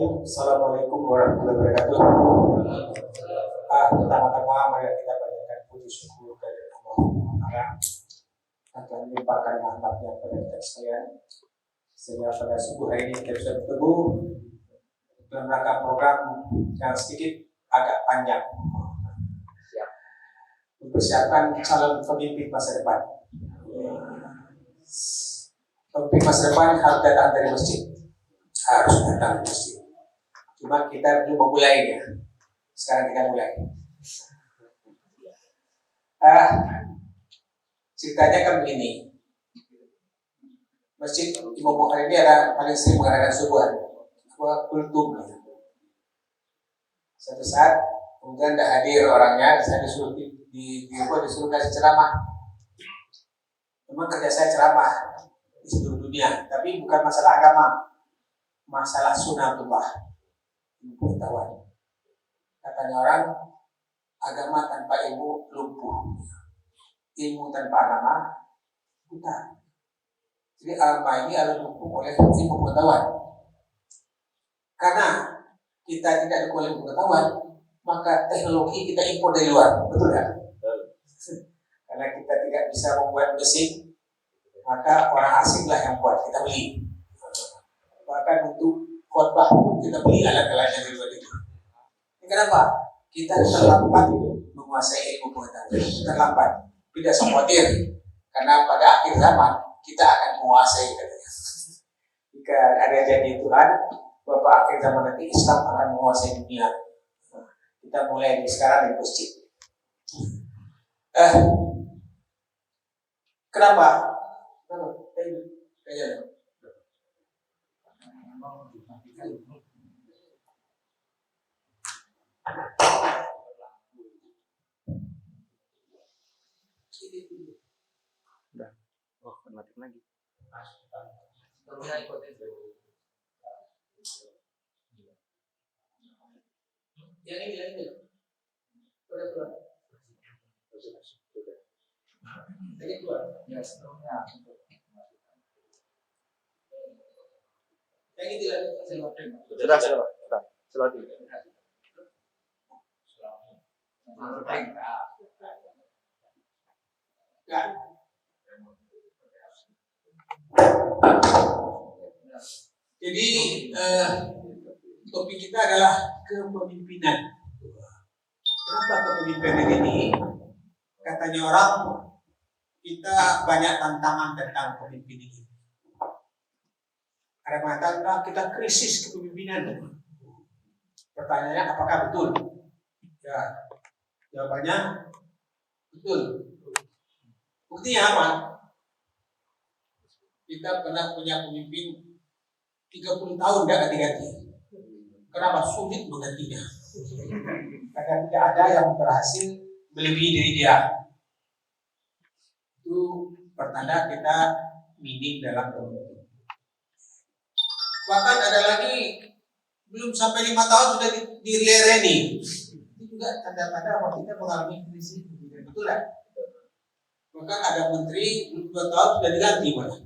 Assalamualaikum warahmatullahi wabarakatuh. Pertama-tama mari kita panjatkan puji syukur kepada Allah Taala yang telah melimpahkan rahmatnya kepada kita sekalian. Sehingga pada subuh hari ini kita bisa bertemu dalam rangka program yang sedikit agak panjang, mempersiapkan calon pemimpin masa depan. Pemimpin masa depan harus datang dari masjid, Cuma kita belum memulainya. Sekarang kita mulai. Ceritanya kan begini. Masjid Imam Bukhari ini ada paling sering mengadakan subuhan, kultum. Suatu saat kemudian tidak hadir orangnya, saya disuruh disuruh kasih ceramah. Memang kerja saya ceramah di seluruh dunia, tapi bukan masalah agama, masalah sunatullah. Pengetahuan. Katanya orang, agama tanpa ilmu lumpuh, ilmu tanpa agama buta. Jadi agama ini harus didukung oleh ilmu pengetahuan. Karena kita tidak didukung oleh pengetahuan, maka teknologi kita impor dari luar, betul ya? Karena kita tidak bisa membuat mesin, maka orang asinglah yang buat, kita beli. Bahkan untuk khotbah kita beli alat-alatnya dari luar itu. Kenapa? Kita terlambat menguasai ilmu pengetahuan. Terlambat. Tidak usah khawatir, karena pada akhir zaman kita akan menguasai katanya. Jika ada janji Tuhan, bahwa akhir zaman nanti Islam akan menguasai dunia. Kita mulai dari sekarang di masjid. Kenapa? Kayaknya. Udah. Oh, mati lagi. Yang ini. Udah keluar. Ini keluar. Ya, sebelumnya. Yang ini Sudah. Selesai. Jadi topik kita adalah kepemimpinan. Kenapa kepemimpinan ini? Katanya orang, kita banyak tantangan tentang pemimpin ini. Ada mengatakan kita krisis kepemimpinan. Pertanyaannya apakah betul? Ya, jawabannya betul. Buktinya apa? Kita pernah punya pemimpin 30 tahun tidak ganti-ganti. Kenapa? Sulit menggantinya. Karena tidak ada yang berhasil melebihi diri dia. Itu pertanda kita minim dalam pemimpin. Bahkan ada lagi belum sampai 5 tahun sudah dilereni. Itu juga tanda-tanda bahwa kita mengalami krisis. Betul lah. Bahkan ada menteri belum 2 tahun sudah diganti malah.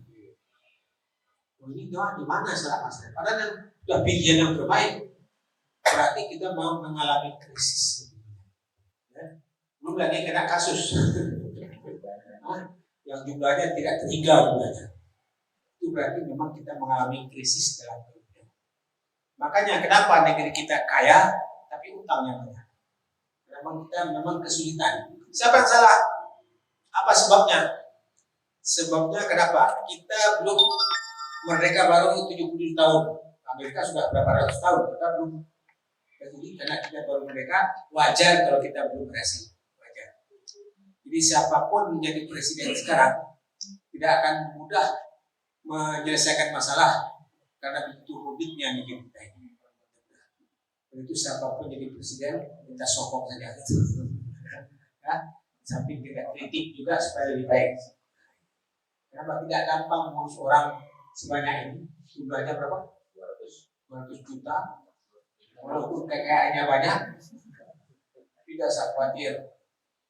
Ini di mana salah mas? Padahal yang sudah pilihan yang terbaik. Berarti kita mau mengalami krisis. Ya. Belum lagi kena kasus. Yang jumlahnya tidak terhingga jumlahnya. Itu berarti memang kita mengalami krisis dalam hidup. Makanya kenapa negeri kita kaya tapi utangnya banyak? Memang kesulitan. Siapa yang salah? Apa sebabnya? Sebabnya kenapa? Kita belum merdeka baru 70 tahun. Amerika sudah berapa ratus tahun, kita belum. Jadi karena kita baru merdeka, wajar kalau kita belum berhasil. Wajar. Jadi siapapun menjadi presiden sekarang tidak akan mudah menyelesaikan masalah karena begitu rumitnya negeri kita ini. Itu siapapun jadi presiden kita sokong saja. Ya, samping kita kritik juga supaya lebih baik. Kenapa tidak gampang mengurus orang sebanyak ini? Jumlahnya berapa? 200 juta. Walaupun kekayaannya banyak, tidak usah khawatir.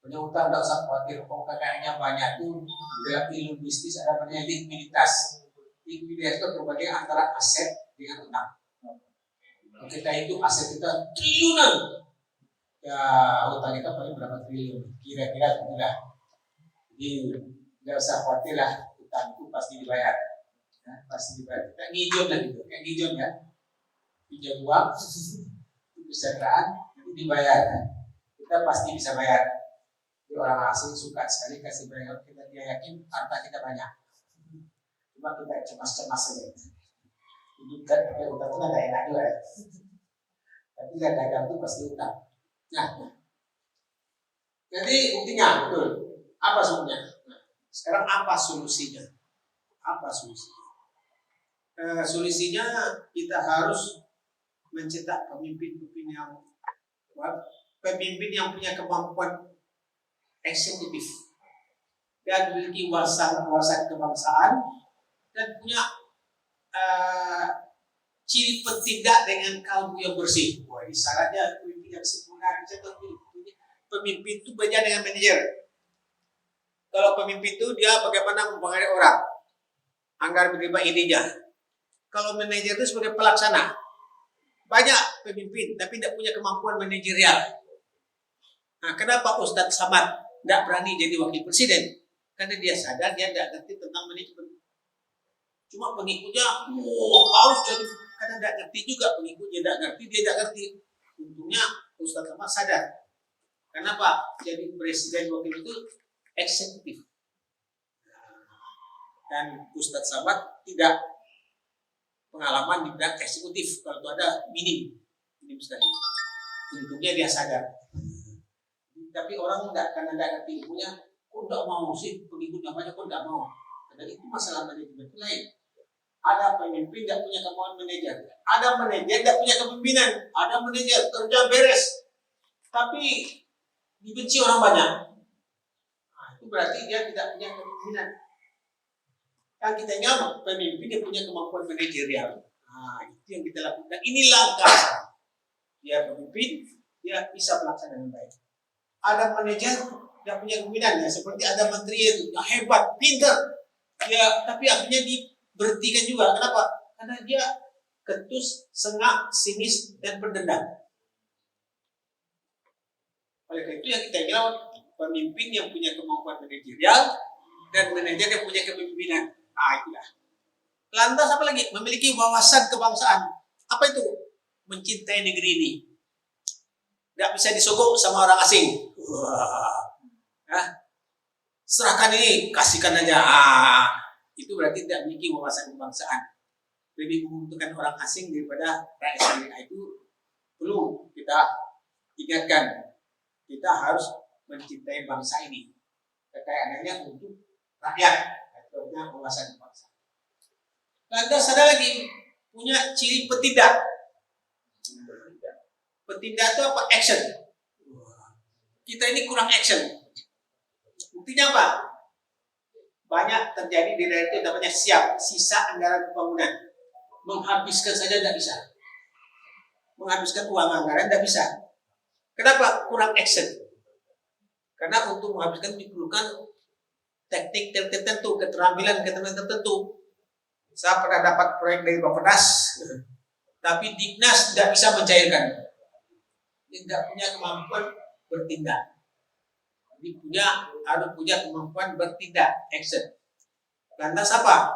Punya utang tidak usah khawatir. Kalau kekayaannya banyak itu dalam ilmu bisnis ada namanya likuiditas. Likuiditas itu berbanding antara aset dengan utang. Kalau kita itu aset kita triliunan, ya hutang kita paling berapa triliun? Kira-kira itulah. Jadi nggak usah khawatir lah, hutang itu pasti dibayar. Ya, pasti dibayar. Kita ngijon lah gitu, kayak ngijon ya. Pinjam uang, itu kesejahteraan, itu dibayar. Kita pasti bisa bayar. Jadi orang asing suka sekali kasih bayar, dia yakin harta kita banyak. Cuma kita cemas-cemas saja. Hidup kan pakai utang itu nggak enak juga ya. Tapi kan dagang itu pasti utang. Nah, jadi buktinya betul. Apa solusinya? Nah, sekarang apa solusinya? Apa solusinya? Solusinya kita harus mencetak pemimpin-pemimpin yang kuat, pemimpin yang punya kemampuan eksekutif dan memiliki wawasan kebangsaan dan punya ciri bertindak dengan kalbu yang bersih. Wah, ini syaratnya pemimpin yang sempurna. Pemimpin itu beda dengan manajer. Kalau pemimpin itu dia bagaimana mempengaruhi orang agar menerima idenya. Kalau manajer itu sebagai pelaksana. Banyak pemimpin tapi tidak punya kemampuan manajerial. Nah, kenapa Ustadz Samad tidak berani jadi wakil presiden? Karena dia sadar dia tidak ngerti tentang manajemen. Cuma pengikutnya, harus jadi, karena tidak ngerti juga pengikutnya tidak ngerti, dia tidak ngerti. Untungnya Ustadz Samad sadar. Kenapa? Jadi presiden wakil itu eksekutif. Dan Ustadz Samad tidak pengalaman di bidang eksekutif. Kalau itu ada minim sekali. Untungnya dia sadar. Tapi orang enggak, karena enggak ngerti ilmunya, kok enggak mau sih pengikutnya banyak, kok enggak mau. Karena itu masalah manajemen itu lain. Ada pemimpin enggak punya kemampuan manajer, ada manajer enggak punya kepemimpinan, ada manajer kerja beres, tapi dibenci orang banyak. Nah, itu berarti dia tidak punya kepemimpinan. Kan kita ingat pemimpin yang punya kemampuan manajerial. Nah, itu yang kita lakukan. Ini langkah. Dia pemimpin, dia bisa melaksanakan dengan baik. Ada manajer yang punya kepemimpinan, ya, seperti ada menteri itu yang hebat, pintar, ya, tapi akhirnya diberhentikan juga. Kenapa? Karena dia ketus, sengak, sinis, dan pendendam. Oleh karena itu yang kita kira pemimpin yang punya kemampuan manajerial dan manajer yang punya kepemimpinan. Itulah. Lantas apa lagi? Memiliki wawasan kebangsaan. Apa itu? Mencintai negeri ini. Tidak bisa disogok sama orang asing. Serahkan ini, kasihkan aja. Itu berarti tidak memiliki wawasan kebangsaan. Lebih menguntungkan orang asing daripada rakyat sendiri. Itu perlu kita ingatkan. Kita harus mencintai bangsa ini. Kekayaannya untuk rakyat. Punya wawasan kebangsaan. Lantas ada lagi punya ciri petindak. Petindak itu apa? Action. Kita ini kurang action. Buktinya apa? Banyak terjadi di daerah itu namanya siap, sisa anggaran pembangunan. Menghabiskan saja tidak bisa. Menghabiskan uang anggaran tidak bisa. Kenapa? Kurang action. Karena untuk menghabiskan diperlukan teknik tertentu, keterampilan tertentu. Saya pernah dapat proyek dari Bappenas, tapi Dignas tidak bisa mencairkan. Tidak punya kemampuan bertindak. Jadi harus punya kemampuan bertindak, action. Lantas apa?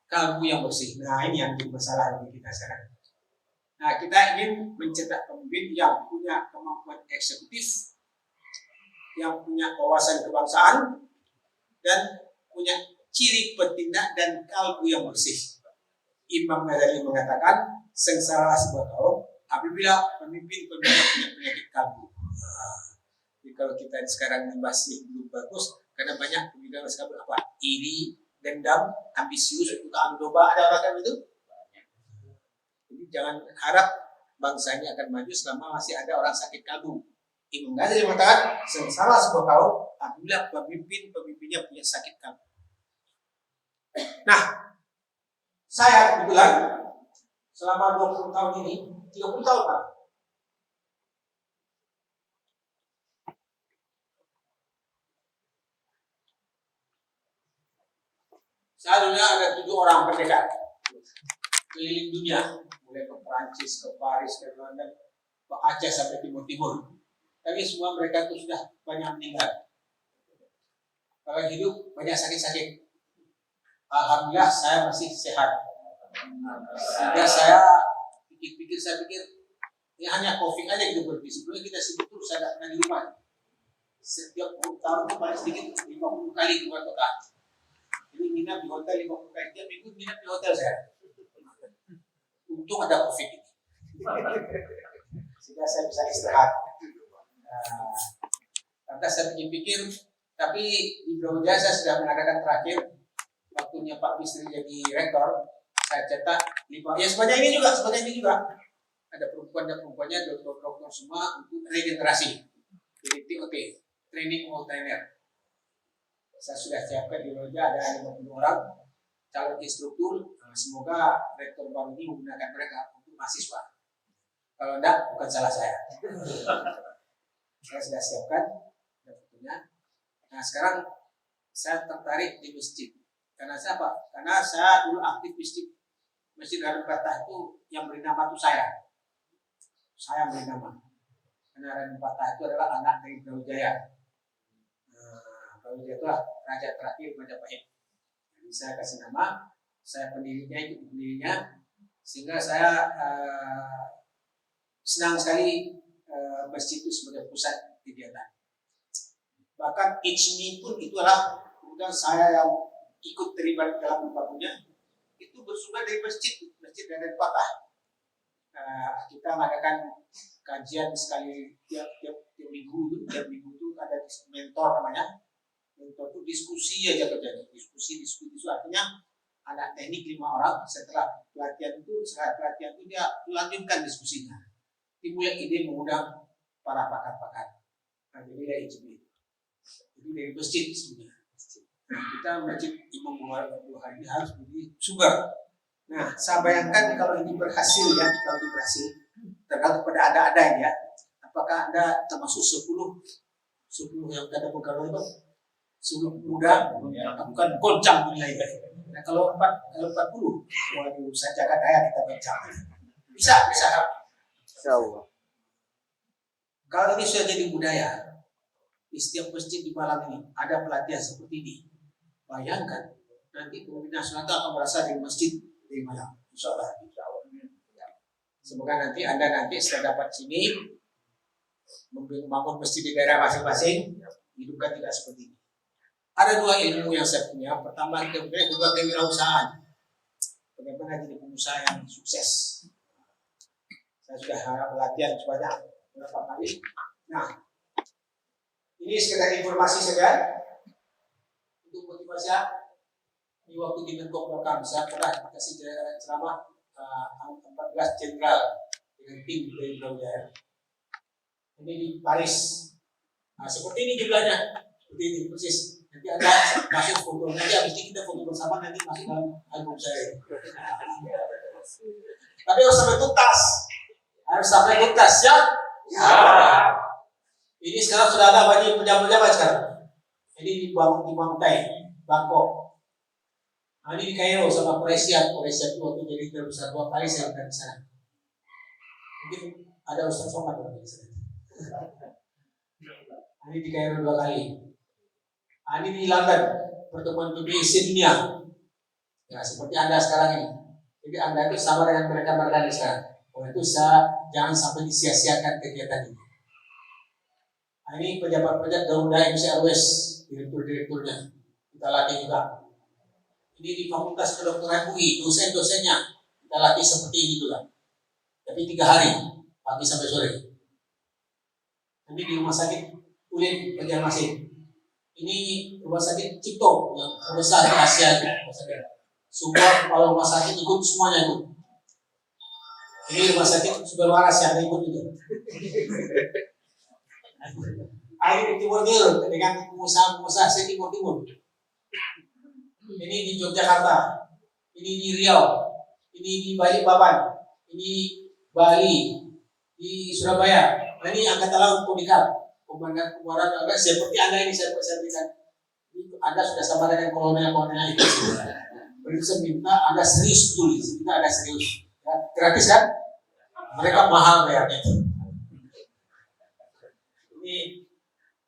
Kalbu yang bersih. Nah, ini yang jadi masalah bagi kita sekarang. Nah, kita ingin mencetak pemimpin yang punya kemampuan eksekutif, yang punya wawasan kebangsaan, dan punya ciri bertindak dan kalbu yang bersih. Imam Ghazali mengatakan, sengsara sebuah kaum apabila pemimpin punya penyakit kalbu. Jadi kalau kita sekarang masih belum bagus, karena banyak pemimpin sekarang apa? Iri, dendam, ambisius, untuk adu domba, ada orang itu. Jadi jangan harap bangsa ini akan maju selama masih ada orang sakit kalbu. Imam Ghazali mengatakan, sengsara sebuah kaum apabila pemimpinnya punya sakit kalbu. Nah, saya kebetulan selama 20 tahun ini, 30 tahun Pak. Saya dulunya ada 7 orang pendekar keliling dunia, mulai ke Perancis, ke Paris, ke London, ke Aceh sampai Timur Timur. Tapi semua mereka itu sudah banyak meninggal. Kalau hidup banyak sakit-sakit. Alhamdulillah saya masih sehat. Sehingga saya pikir ini hanya COVID aja gitu berarti. Sebelumnya kita sibuk terus, saya tidak pernah di rumah. Setiap tahun itu paling sedikit 50 kali keluar kota. Jadi nginap di hotel 50 kali, tiap minggu nginap di hotel saya. Untung ada COVID ini. Sehingga saya bisa istirahat. Lantas saya pikir, tapi di Brawijaya saya sudah mengadakan terakhir waktunya Pak Bisri jadi rektor, saya cetak 5. Ya sebanyak ini juga. Ada perempuannya, dokter semua untuk regenerasi. Jadi TOT, training all trainer. Saya sudah siapkan di Brawijaya ada 50 orang calon instruktur. Semoga rektor baru ini menggunakan mereka untuk mahasiswa. Kalau enggak, bukan salah saya. Saya sudah siapkan waktunya. Nah sekarang saya tertarik di masjid. Karena siapa? Karena saya dulu aktif masjid Darul Fatah itu yang beri nama itu saya. Saya beri nama. Karena Darul Fatah itu adalah anak dari Brawijaya. Brawijaya itu raja terakhir Majapahit. Jadi saya kasih nama, saya pendirinya, ikut pendirinya, sehingga saya senang sekali masjid itu sebagai pusat kegiatan. Bahkan ICMI pun itulah kemudian saya yang ikut terlibat dalam membangunnya, itu bersumber dari masjid Darul Fatah. Kita mengadakan kajian sekali tiap minggu itu ada mentor namanya. Mentor itu diskusi aja kerjanya, diskusi artinya anak teknik 5 orang setelah pelatihan itu dia lanjutkan diskusinya. Timbul ide mengundang para pakar-pakar. Jadi dari ICMI. Jadi dari masjid sebenarnya. Nah, kita masjid Imam Bukhari ini harus berdiri sumber. Nah, saya bayangkan kalau ini berhasil ya, tergantung pada ada ya. Apakah Anda termasuk 10 yang kata pegawai itu 10 muda, bukan goncang nilai. Nah, kalau 40, waduh, saya jaga daya kita goncang. Bisa. Insyaallah. Kalau ini sudah jadi budaya, di setiap masjid di malam ini ada pelatihan seperti ini. Bayangkan nanti pemimpin nasional akan berasal dari masjid di malam. Insyaallah. Semoga nanti Anda setelah dapat sini membangun masjid di daerah masing-masing, hidupkan tidak seperti ini. Ada 2 ilmu yang saya punya. Pertama, kedua kewirausahaan. Bagaimana jadi pengusaha yang sukses. Saya sudah latihan sebanyak berapa kali. Nah, ini sekedar informasi saja untuk motivasi. Di waktu di Menko Polhukam saya pernah kasih ceramah 14 jenderal dengan tim dari Brawijaya. Ini di Paris. Nah, seperti ini jumlahnya, seperti ini persis. Nanti ada masuk foto, nanti habis ini kita foto bersama, nanti masuk dalam album saya. Tapi harus sampai tuntas, ya? Ya. Ini sekarang sudah ada banyak pejabat-pejabat sekarang. Ini di Bangkai, Bangkok. Nah, ini di Kairo sama Korea itu waktu jadi terbesar 2 kali saya berada di sana. Mungkin ada Ustaz Somad di sana. Ini di Kairo 2 kali. Ini di London, pertemuan PBIC dunia. Ya, seperti Anda sekarang ini. Jadi Anda itu sama dengan mereka di sana. Oleh itu jangan sampai disia-siakan kegiatan ini. Ini pejabat-pejabat Garuda MC Airways, direktur-direkturnya. Kita latih juga. Ini di Fakultas Kedokteran UI, dosen-dosennya kita latih seperti ini juga. Tapi 3 hari, pagi sampai sore. Ini di Rumah Sakit Ulin Banjarmasin. Ini Rumah Sakit Cipto yang terbesar di Asia. Semua kepala rumah sakit ikut, semuanya ikut. Ini Rumah Sakit Sumber Waras yang ikut juga. Air di Timur dengan pengusaha di Timur. Ini di Yogyakarta, ini di Riau, ini di Balikpapan, ini Bali, di Surabaya. Ini Angkatan Laut Kodikal, Komandan Kemuaran Agak seperti Anda ini saya berikan. Anda sudah sama dengan kolonel itu. Beri saya minta Anda serius tulis, kita ada serius. Gratis kan? Mereka mahal bayarnya. Ini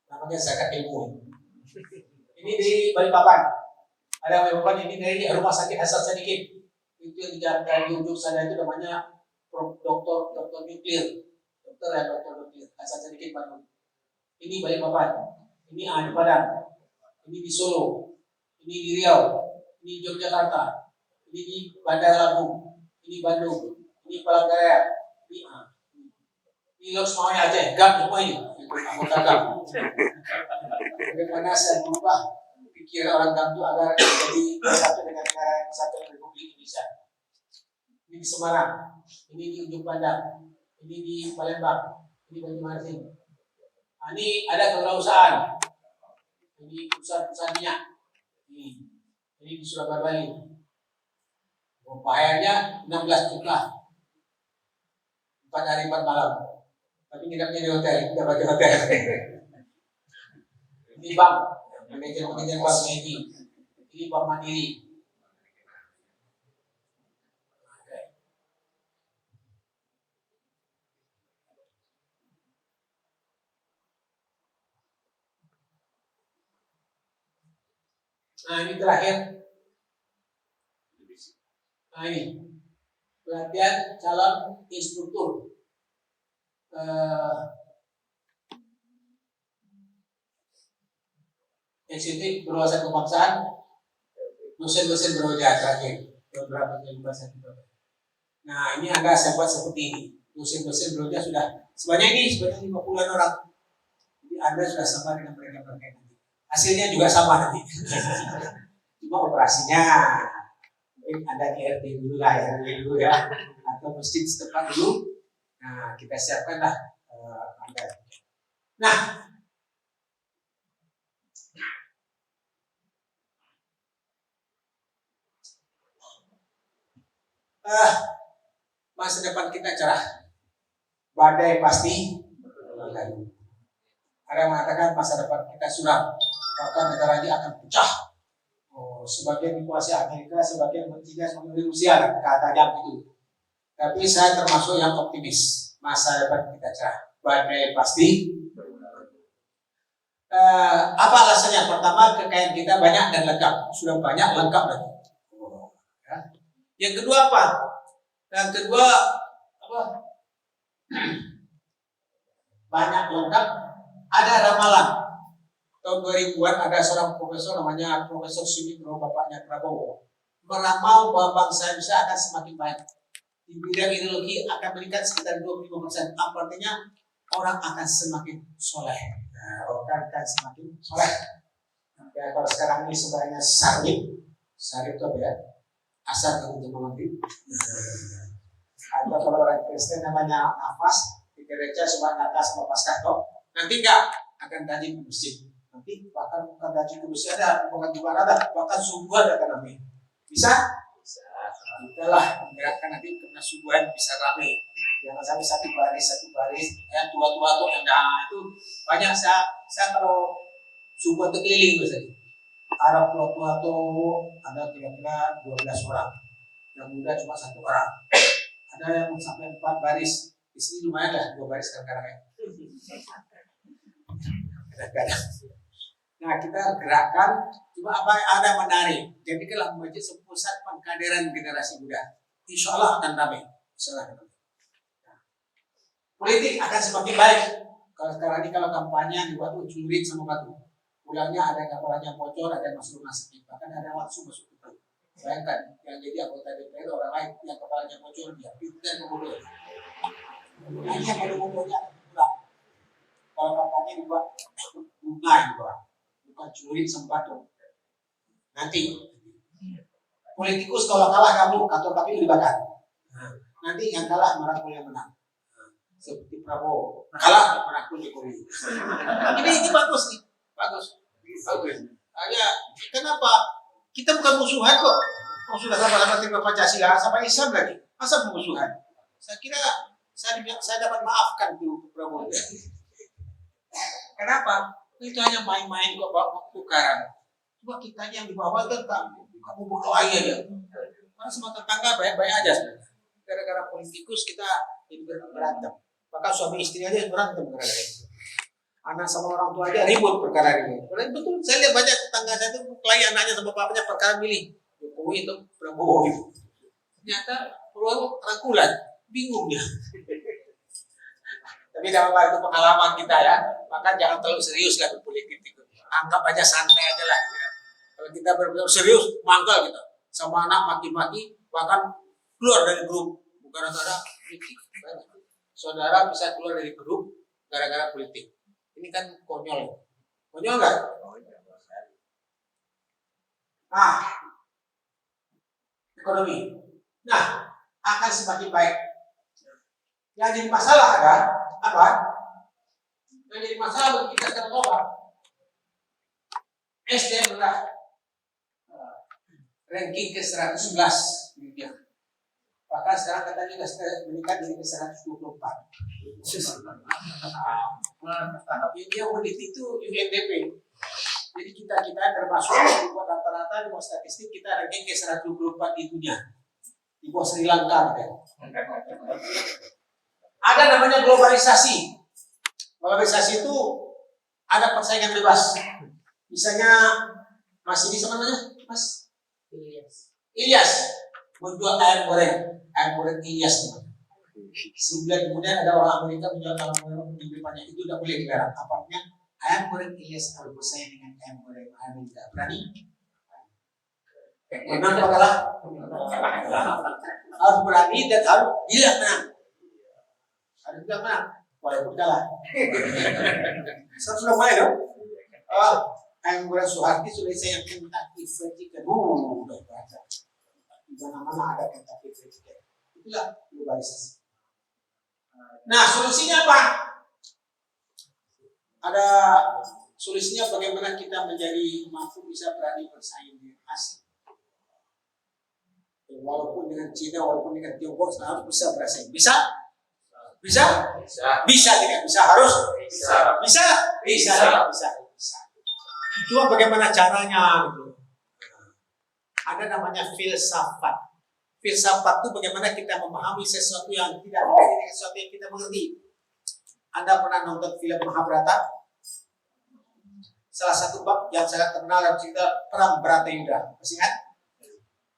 namanya zakat ilmu. Ini di Balikpapan. Ada Balikpapan ini dari Rumah Sakit Hasan Sadikin. Itu yang di ujung sana itu namanya dokter nuklir. Dokter nuklir Hasan Sadikin Bandung. Ini Balikpapan. Ini di Padang. Ini di Solo. Ini di Riau. Ini Yogyakarta. Ini di Bandar Lampung. Ini Bandung. Ini Palangkaraya. Ini lo semuanya aja, gam semua ini. Anggota gam. Bagaimana saya berubah pikiran orang gam itu agar jadi satu dengan negara kesatuan Republik Indonesia. Ini di Semarang, ini di ujung Pandang, ini di Palembang, ini Banyumasin. Nah, ini ada kewirausahaan. Ini perusahaan minyak. Ini di Surabaya Bali. Bayarnya 16 juta. 4 hari 4 malam. Tapi nginapnya di hotel, tidak pakai hotel. Ini bank, manajer bank Medi. Ini bank Mandiri. Nah ini terakhir. Nah ini pelatihan calon instruktur. Eksekutif berwawasan kebangsaan, dosen-dosen berwajah terakhir beberapa bahasa kita. Nah ini agak saya buat seperti ini. Dosen-dosen berwajah sudah sebanyak 50-an orang. Jadi Anda sudah sama dengan mereka nanti. Hasilnya juga sama nanti. Cuma operasinya mungkin Anda di RT dulu lah, RW dulu ya, atau masjid setempat dulu. Nah kita siapkanlah Anda. Nah. Masa depan kita cerah. Badai pasti berlalu. Ada yang mengatakan masa depan kita suram, bahkan negara ini akan pecah. Sebagian dikuasai Amerika, sebagian China, sebagian Rusia, katanya begitu. Tapi saya termasuk yang optimis. Masa depan kita cerah. Badai pasti. Apa alasannya? Pertama, kekayaan kita banyak dan lengkap. Sudah banyak, lengkap lagi. Yang kedua apa? Yang kedua apa? Banyak lengkap. Ada ramalan. Tahun 2000-an ada seorang profesor namanya Profesor Sumitro, bapaknya Prabowo, meramal bahwa bangsa Indonesia akan semakin baik. Di bidang ideologi akan meningkat sekitar 25%. Artinya orang akan semakin soleh. Orang akan semakin soleh. Ya, kalau sekarang ini sebenarnya sarip itu apa ya? Asar kalau untuk mengerti. Atau kalau orang Kristen namanya nafas, di gereja cuma atas sama paskah kok. Nanti enggak akan rajin ke masjid. Nanti bahkan bukan rajin ke masjid ada, bukan juga ada, bahkan subuh ada kan nanti. Bisa? Bisa. Udahlah, menggerakkan nanti karena subuhan bisa ramai. Jangan sampai satu baris. Yang tua-tua tuh nah itu banyak saya kalau subuh itu keliling biasanya. Arab tua tuh ada kira-kira 12 orang. Yang muda cuma 1 orang. Ada yang sampai 4 baris. Di sini lumayan lah 2 baris kadang-kadang ya. Kadang-kadang. Nah kita gerakan, cuma apa yang ada menarik. Jadi kalau masjid pusat pengkaderan generasi muda, insya Allah akan ramai. Nah, politik akan semakin baik. Kalau sekarang ini kalau kampanye dibuat celurit sama batu, pulangnya ada yang kepalanya bocor, ada yang masuk rumah sakit, bahkan ada yang langsung masuk ke perut. Bayangkan yang jadi anggota DPR orang lain yang kepalanya bocor dia pintar membunuh. Hanya pada umumnya pulang. Kalau kampanye dibuat bunga juga, bukan celurit sama batu. Nanti politikus kalau kalah kamu kantor KPU dibakar. Nanti yang kalah merangkul yang menang. Seperti Prabowo kalah merangkul Jokowi. Ini bagus nih, bagus. Hanya kenapa kita bukan musuhan kok? Sudah sama-sama terima Pancasila, sama Islam lagi. Masa pemusuhan? Saya kira saya dapat maafkan tuh Prabowo. Kenapa? Itu hanya main-main kok waktu tukaran. Cuma kita yang di bawah kan kamu berdoa aja. Karena semua tetangga baik-baik aja sebenarnya. gara-gara politikus kita jadi berantem. Bahkan suami istri aja berantem gara-gara itu. Anak sama orang tua aja ribut perkara ini. Betul, saya lihat banyak tetangga saya itu klien anaknya sama bapaknya perkara milih Jokowi itu Prabowo itu. Ternyata Prabowo rangkulan, bingung dia. Tapi dalam hal itu pengalaman kita ya, maka jangan terlalu serius lah berpolitik itu. Anggap aja santai aja lah. Ya. Kalau kita berpikir serius, mangkal kita sama anak maki-maki, bahkan keluar dari grup gara-gara politik. Saudara bisa keluar dari grup gara-gara politik. Ini kan konyol. Konyol nggak? Nah, ekonomi. Nah, akan semakin baik. Yang jadi masalah ada apa? Yang jadi masalah bagi kita sekarang apa? SDM rendah. Ranking ke 111 dunia. Bahkan sekarang katanya sudah meningkat jadi ke 124. Tahap ini yang meneliti itu UNDP. Jadi kita termasuk buat rata-rata di bawah statistik kita ranking ke 124 di dunia. Di bawah Sri Lanka gitu. Ada namanya globalisasi. Globalisasi itu ada persaingan bebas. Misalnya masih bisa namanya, Mas? Ilyas menjual ayam goreng Ilyas teman. 9 kemudian ada orang Amerika menjual ayam goreng di depannya itu tidak boleh dilarang. Apanya ayam goreng Ilyas kalau bersaing dengan ayam goreng Amerika berani? Menang apa kalah? Harus berani dan harus bilang menang. Harus bilang menang, walaupun kalah. Sudah mulai dong. Ayam goreng Suharti sudah saya yang Kentucky Fried Chicken. Udah baca. Di mana-mana ada Kentucky Fried Chicken. Itulah globalisasi. Nah, solusinya apa? Ada solusinya bagaimana kita menjadi mampu bisa berani bersaing dengan asing. Walaupun dengan Cina, walaupun dengan Tiongkok, harus bisa bersaing. Bisa? Bisa? Bisa tidak bisa? Harus? Bisa? Bisa. Cuma bagaimana caranya gitu. Ada namanya filsafat. Filsafat itu bagaimana kita memahami sesuatu yang tidak mengerti dengan sesuatu yang kita mengerti. Anda pernah nonton film Mahabharata? Salah satu bab yang sangat terkenal dalam cerita perang Bratayuda. Masih ingat?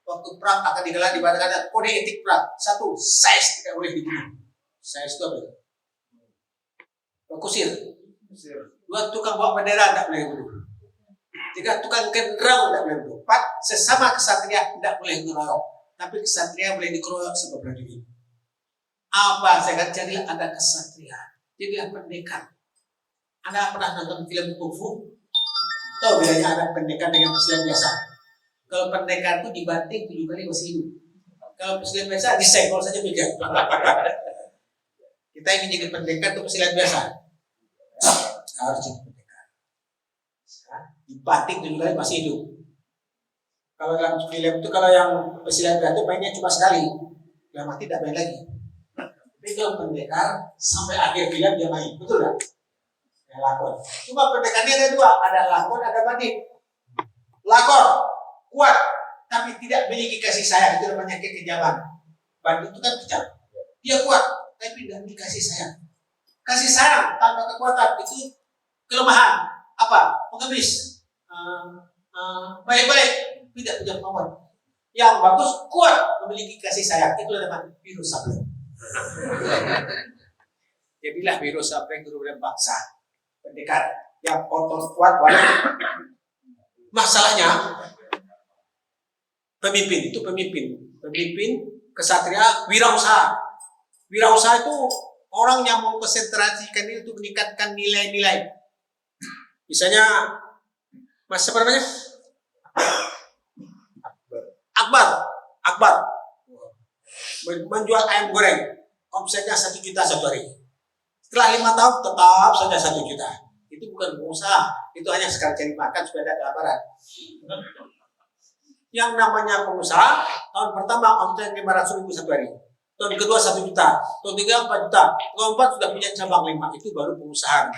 Waktu perang akan digelar di mana kode etik perang. 1, Sais tidak boleh dibunuh. Sais itu apa? Kusir. 2, tukang bawa bendera tidak boleh dibunuh. 3, tukang kenderang tidak boleh dibunuh. 4, sesama kesatria tidak boleh dikeroyok. Tapi kesatria boleh dikeroyok sebab prajurit. Apa? Saya akan cari ada kesatria. Jadi pendekar. Anda pernah nonton film kungfu? Tahu bedanya ada pendekar dengan pesilat biasa? Kalau pendekar itu dibanting 7 kali masih hidup. Kalau pesilat biasa disenggol saja pikir. Kita ingin jadi pendekar itu pesilat biasa. Harus jadi pendekar. Dibanting 7 kali masih hidup. Kalau dalam film itu kalau yang pesilat biasa itu mainnya cuma sekali, yang mati tidak main lagi. Tapi kalau pendekar sampai akhir film dia main, betul tak? Ya, lakon. Cuma pendekarnya ada 2, ada lakon, ada bandit. Lakon kuat, tapi tidak memiliki kasih sayang, itu namanya kekejaman. Bandit itu kan kejam, dia kuat, tapi tidak memiliki kasih sayang. Kasih sayang tanpa kekuatan itu kelemahan. Apa? Pengemis. Baik-baik, tidak punya kemampuan. Yang bagus, kuat, memiliki kasih sayang. Itu namanya Wiro Sableng. Jadilah Wiro Sableng guru bangsa, pendekar yang otot kuat banget. Masalahnya pemimpin kesatria, wirausaha. Wirausaha itu orang yang mau konsentrasikan diri untuk meningkatkan nilai-nilai. Misalnya, Mas siapa namanya? Akbar menjual ayam goreng, omsetnya 1 juta satu hari. Setelah 5 tahun tetap saja 1 juta. Itu bukan pengusaha, itu hanya sekali cari makan supaya ada kelaparan. Yang namanya pengusaha, tahun pertama omset 500.000 satu hari, tahun kedua 1 juta, tahun ketiga 4 juta, tahun keempat sudah punya cabang 5, itu baru pengusaha.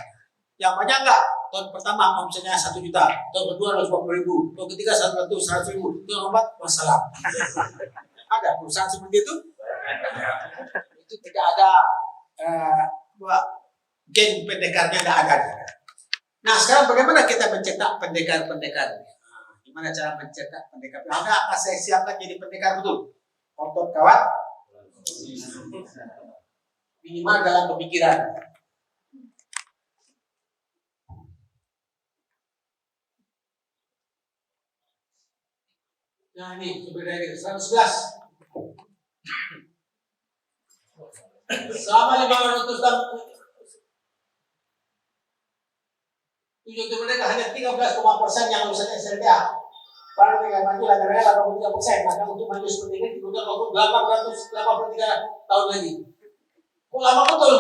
Yang banyak enggak? Tahun pertama omsetnya 1 juta, tahun kedua 250.000, tahun ketiga 100.000, tahun keempat masalah. Ada perusahaan seperti itu? Itu tidak ada gen pendekarnya, tidak ada. Nah sekarang bagaimana kita mencetak pendekar-pendekar? Gimana cara mencetak pendekar? Ada saya siapkan jadi pendekar betul. Otot kawan, minimal dalam pemikiran. Nah ini sebenarnya 111. Selama 500 tahun tujuh mereka hanya 13,% yang lulusan SLTA. Baru dengan maju negara 83%. Maka untuk maju seperti ini dibutuhkan waktu 883 tahun lagi. Kok lama betul?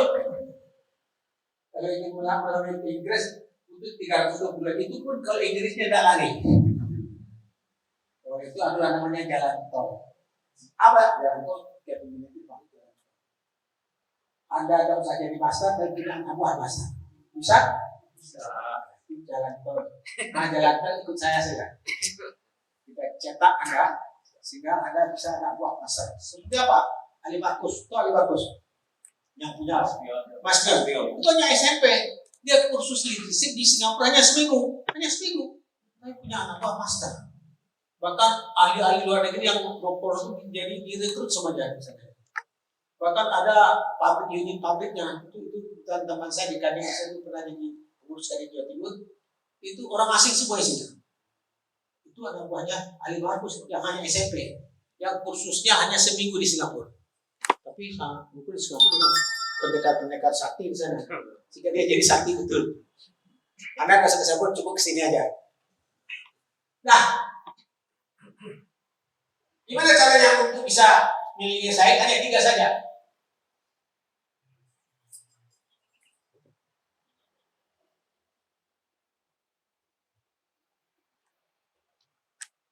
Kalau ingin melalui Inggris itu 300 bulan. Itu pun kalau Inggrisnya tidak lari. Oh, itu adalah namanya jalan tol. Apa jalan tol? Anda tidak usah jadi master dan tidak buat master. Bisa? Bisa. Jalan tol. Nah jalan tol ikut saya saja. Kita cetak Anda sehingga Anda bisa anak buah master. Seperti apa? Ali Bagus. Itu Ali Bagus. Yang punya master. Itu hanya SMP. Dia kursus leadership di Singapura hanya seminggu. Tapi punya anak buah master. Bahkan ahli-ahli luar negeri yang doktor itu jadi direkrut sama dia misalnya. Bahkan ada unit pabriknya itu teman saya di Kadin, saya itu pernah jadi pengurus dari Jawa Timur, itu orang asing semua isinya. Itu ada buahnya ahli bagus yang hanya SMP, yang kursusnya hanya seminggu di Singapura. Tapi mungkin di Singapura dengan pendekar sakti di sana, sehingga dia jadi sakti betul. Anda nggak usah Singapura, cukup kesini aja. Nah, gimana caranya untuk bisa milihnya saya? Hanya 3 saja.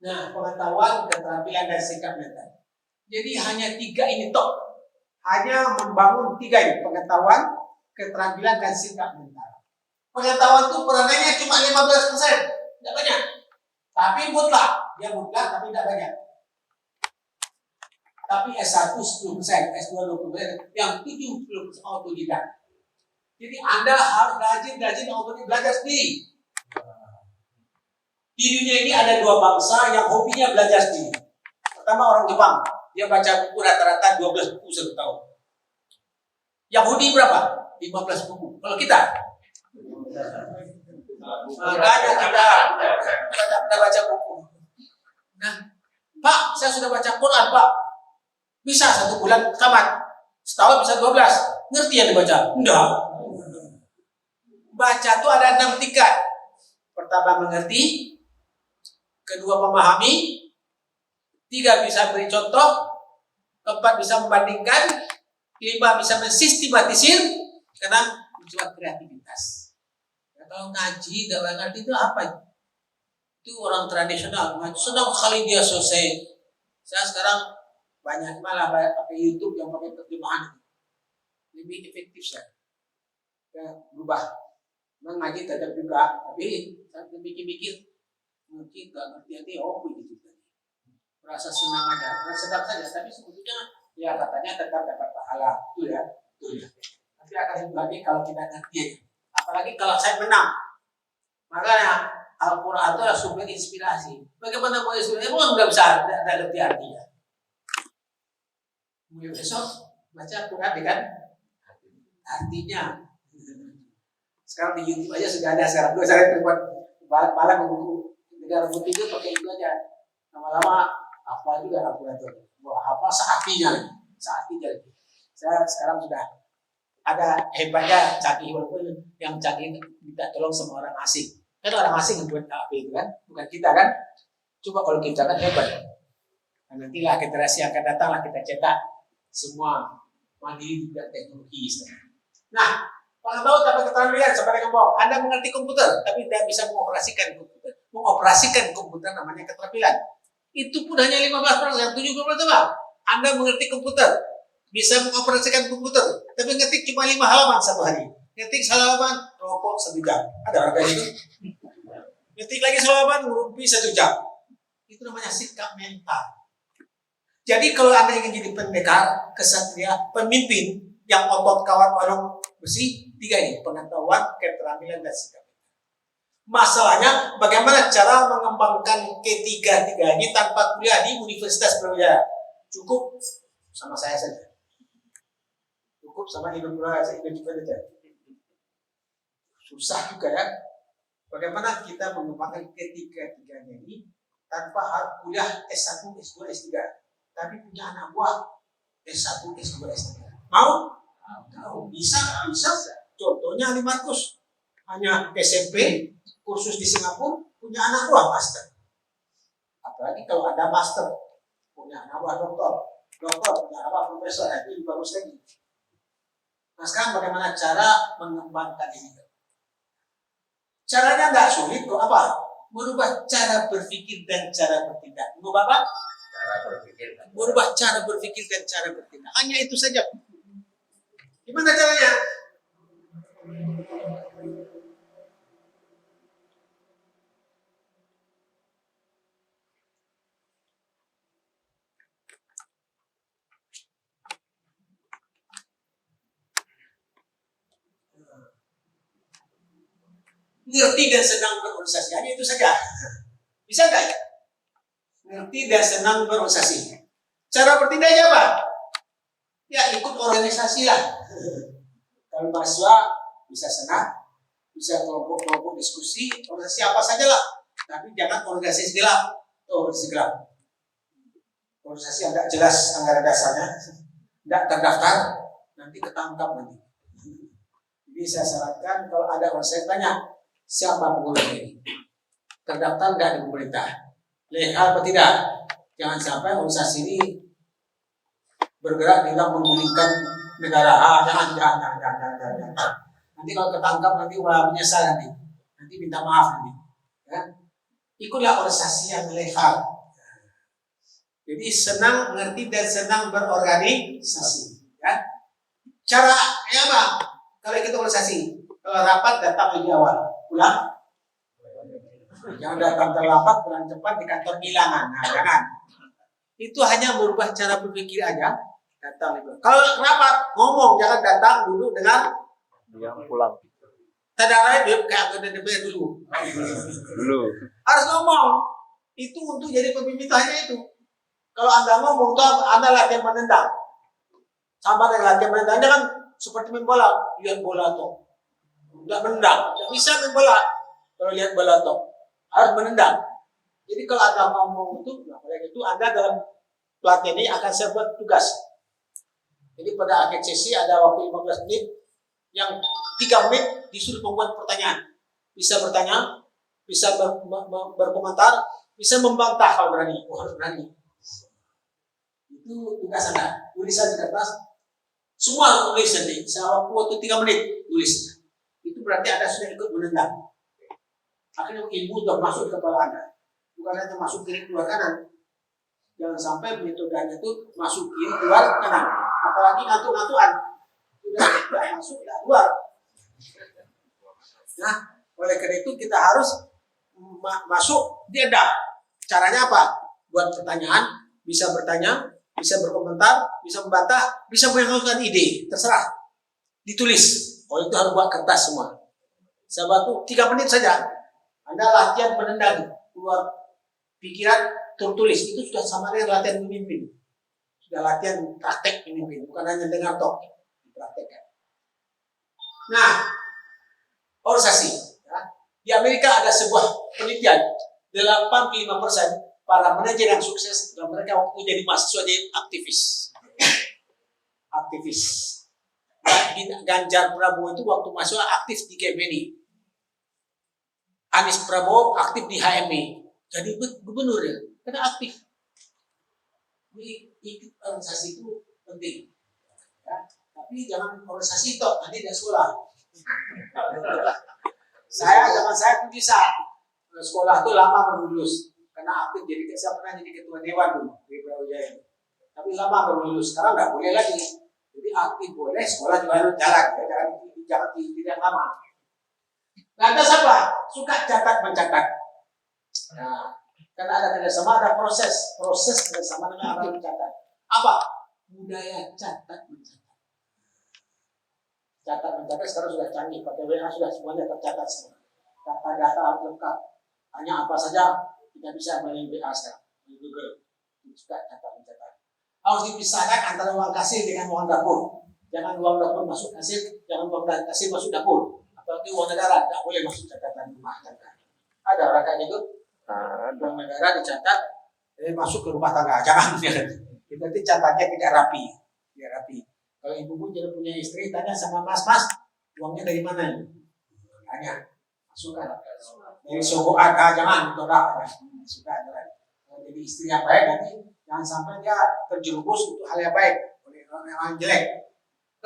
Nah, pengetahuan, keterampilan, dan sikap mental. Jadi hanya 3 ini tok. Hanya membangun 3 ini, pengetahuan, keterampilan, dan sikap mental. Pengetahuan itu peranannya cuma 15%, tidak banyak. Tapi mutlak, dia mutlak tapi tidak banyak. Tapi S1 10%, S2 20%, yang 70% autodidak. Jadi Anda harus rajin untuk belajar sendiri. Di dunia ini ada 2 bangsa yang hobinya belajar sendiri. Pertama orang Jepang, dia baca buku rata-rata 12 buku 1 tahun. Yahudi berapa? 15 buku. Kalau kita? Makanya kita tidak baca buku. Nah, Pak, saya sudah baca Quran, Pak. Bisa 1 bulan tamat. Setahun bisa 12. Ngerti yang dibaca? Enggak. Baca itu ada 6 tingkat. Pertama mengerti, kedua memahami, 3 bisa beri contoh, 4 bisa membandingkan, 5 bisa mensistematisir, 6 mencoba kreativitas. Ya, kalau ngaji dan ngerti itu apa? Itu orang tradisional, senang sekali dia selesai. Saya sekarang banyak malah pakai YouTube yang pakai terjemahan, lebih efektif saya. Ya, berubah. Memang ngaji tetap juga, tapi saya mikir-mikir, mungkin nggak ngerti oh begitu tadi. Merasa senang aja, sedap saja, tapi sebetulnya ya katanya tetap dapat pahala, itu ya. Tapi akan lebih lagi kalau kita ngerti, apalagi kalau saya menang. Makanya Al-Quran itu adalah sumber inspirasi. Bagaimana mau inspirasi? Emang nggak bisa ada lebih artinya. Mulai besok baca Al-Quran dengan artinya. Sekarang di YouTube aja sudah ada. Sekarang saya buat balik buku negara putih itu pakai itu aja. Lama-lama apa juga Al-Quran itu. Apa seartinya lagi. Saya sekarang sudah ada hebatnya canggih, walaupun yang canggih minta tolong sama orang asing. Kan orang asing yang buat apa itu kan, bukan kita kan. Coba kalau kita kan hebat. Nah, nantilah generasi yang akan datang lah kita cetak semua mandiri dan teknologi. Nah, kalau tahu tapi keterampilan seperti ngomong, Anda mengerti komputer tapi tidak bisa mengoperasikan komputer. Mengoperasikan komputer namanya keterampilan. Itu pun hanya 15%, 70% apa? Anda mengerti komputer, bisa mengoperasikan komputer, tapi ngetik cuma 5 halaman 1 hari. Ngetik 1 halaman, rokok 1 jam. Ada orang kayak gitu? Ngetik lagi 1 halaman, ngurumpi 1 jam. Itu namanya sikap mental. Jadi kalau Anda ingin jadi pendekar, kesatria, pemimpin yang otot kawat warung besi, 3 ini, pengetahuan, keterampilan, dan sikap. Masalahnya bagaimana cara mengembangkan ketiga-tiga ini tanpa kuliah di Universitas Brawijaya? Cukup sama saya saja. Cukup sama hidup saja. Susah juga ya. Bagaimana kita mengembangkan ketiga-tiganya ini tanpa harus kuliah S1, S2, S3, tapi punya anak buah S1, S2, S3. Mau? Bisa. Contohnya Ali Markus, hanya SMP, kursus di Singapura, punya anak buah master. Apalagi kalau ada master, punya anak buah doktor, punya anak buah profesor, itu lebih bagus lagi. Nah sekarang bagaimana cara mengembangkan ini? Caranya nggak sulit kok, apa? Merubah cara berpikir dan cara bertindak. Merubah apa? Merubah cara berpikir dan cara bertindak. Hanya itu saja. Gimana caranya? Ngerti dan senang berorganisasi, hanya itu saja. Bisa nggak ya? Ngerti dan senang berorganisasi. Cara bertindaknya apa? Ya ikut organisasi lah. Kalau mahasiswa bisa senang, bisa kelompok-kelompok diskusi, organisasi apa saja lah. Tapi jangan organisasi gelap. Organisasi gelap. Organisasi yang tidak jelas anggaran dasarnya, tidak terdaftar, nanti ketangkap nanti. Jadi saya sarankan kalau ada organisasi tanya, siapa pengurus ini? Terdaftar nggak di pemerintah? Legal atau tidak? Jangan sampai organisasi ini bergerak dalam menggulingkan negara. Jangan. Nanti kalau ketangkap nanti menyesal nanti minta maaf nanti. Ya? Ikutlah organisasi yang legal. Jadi senang mengerti dan senang berorganisasi. Ya? Cara apa? Kalau ikut organisasi, kalau rapat datang lebih awal. Pulang, jangan datang terlambat, pulang cepat di kantor bilangan. Nah, jangan. Itu hanya merubah cara berpikir aja. Datang lebih awal. Kalau rapat ngomong, jangan datang dulu dengan yang pulang. Tadara dia kayak anggota DPR dulu. Harus ngomong. Itu untuk jadi pemimpin hanya itu. Kalau Anda ngomong, Anda latihan menendang. Sama dengan latihan menendang, kan seperti main bola. Lihat bola tuh. Tidak menendang, tidak bisa main bola. Kalau lihat bola toh harus menendang. Jadi kalau Anda ngomong itu Anda dalam pelatihan ini akan saya buat tugas. Jadi pada akhir sesi ada waktu 15 menit, yang 3 menit disuruh membuat pertanyaan. Bisa bertanya, bisa berkomentar, bisa membantah kalau berani. Harus berani. Itu tugas Anda. Tulisan di kertas, semua harus tulis nanti. Saya waktu 3 menit tulis. Itu berarti Anda sudah ikut menendang. Akhirnya ilmu sudah masuk ke kepala Anda. Bukan hanya masuk kiri keluar kanan. Jangan sampai metodenya itu masuk kiri keluar kanan. Apalagi ngantuk-ngantukan. Sudah tidak masuk, tidak keluar. Nah, oleh karena itu kita harus masuk diadap. Caranya apa? Buat pertanyaan, bisa bertanya, bisa berkomentar, bisa membantah, bisa menyampaikan ide. Terserah. Ditulis. Oh itu harus buat kertas semua. Saya bantu 3 menit saja. Anda latihan menendang, keluar pikiran, tertulis. Itu sudah sama dengan latihan memimpin. Sudah latihan praktek memimpin, bukan hanya dengar tok, dipraktekkan. Nah, organisasi. Ya. Di Amerika ada sebuah penelitian, 85% para manajer yang sukses dan mereka waktu jadi mahasiswa jadi aktivis. Aktivis. Ganjar Prabowo itu waktu mahasiswa aktif di GMNI. Anies Prabowo aktif di HMI. Jadi gubernur ya, karena aktif. Jadi ikut organisasi itu penting. Ya. Tapi jangan organisasi itu, nanti dia sekolah. Zaman saya pun bisa. Sekolah itu lama baru lulus. Karena aktif jadi saya pernah jadi ketua dewan dulu di Brawijaya. Tapi lama baru lulus. Sekarang nggak boleh lagi. Jadi aktif boleh, sekolah juga harus jalan. Ya. Jangan tidak lama. Lantas apa? Suka catat mencatat. Nah, Karena ada kerjasama, ada proses kerjasama dengan orang mencatat. Apa? Budaya catat mencatat. Catat mencatat sekarang sudah canggih, pakai WA sudah semuanya tercatat semua. Data lengkap. Hanya apa saja kita bisa melalui WA sekarang, di Google. Juga catat mencatat. Harus dipisahkan antara uang kasir dengan uang dapur. Jangan uang dapur masuk kasir, jangan uang kasir masuk dapur. Apalagi uang negara tidak boleh masuk catatan rumah tangga. Ada orang kayak gitu? Uang negara dicatat, masuk ke rumah tangga. Jangan. Berarti catatnya tidak rapi. Tidak rapi. Kalau ibu jadi punya istri, tanya sama mas, uangnya dari mana? Tanya, masukkan. Dari suku ada, jangan ditolak. Masukkan. Jadi istri yang baik nanti jangan sampai dia terjerumus untuk hal yang baik oleh orang jelek.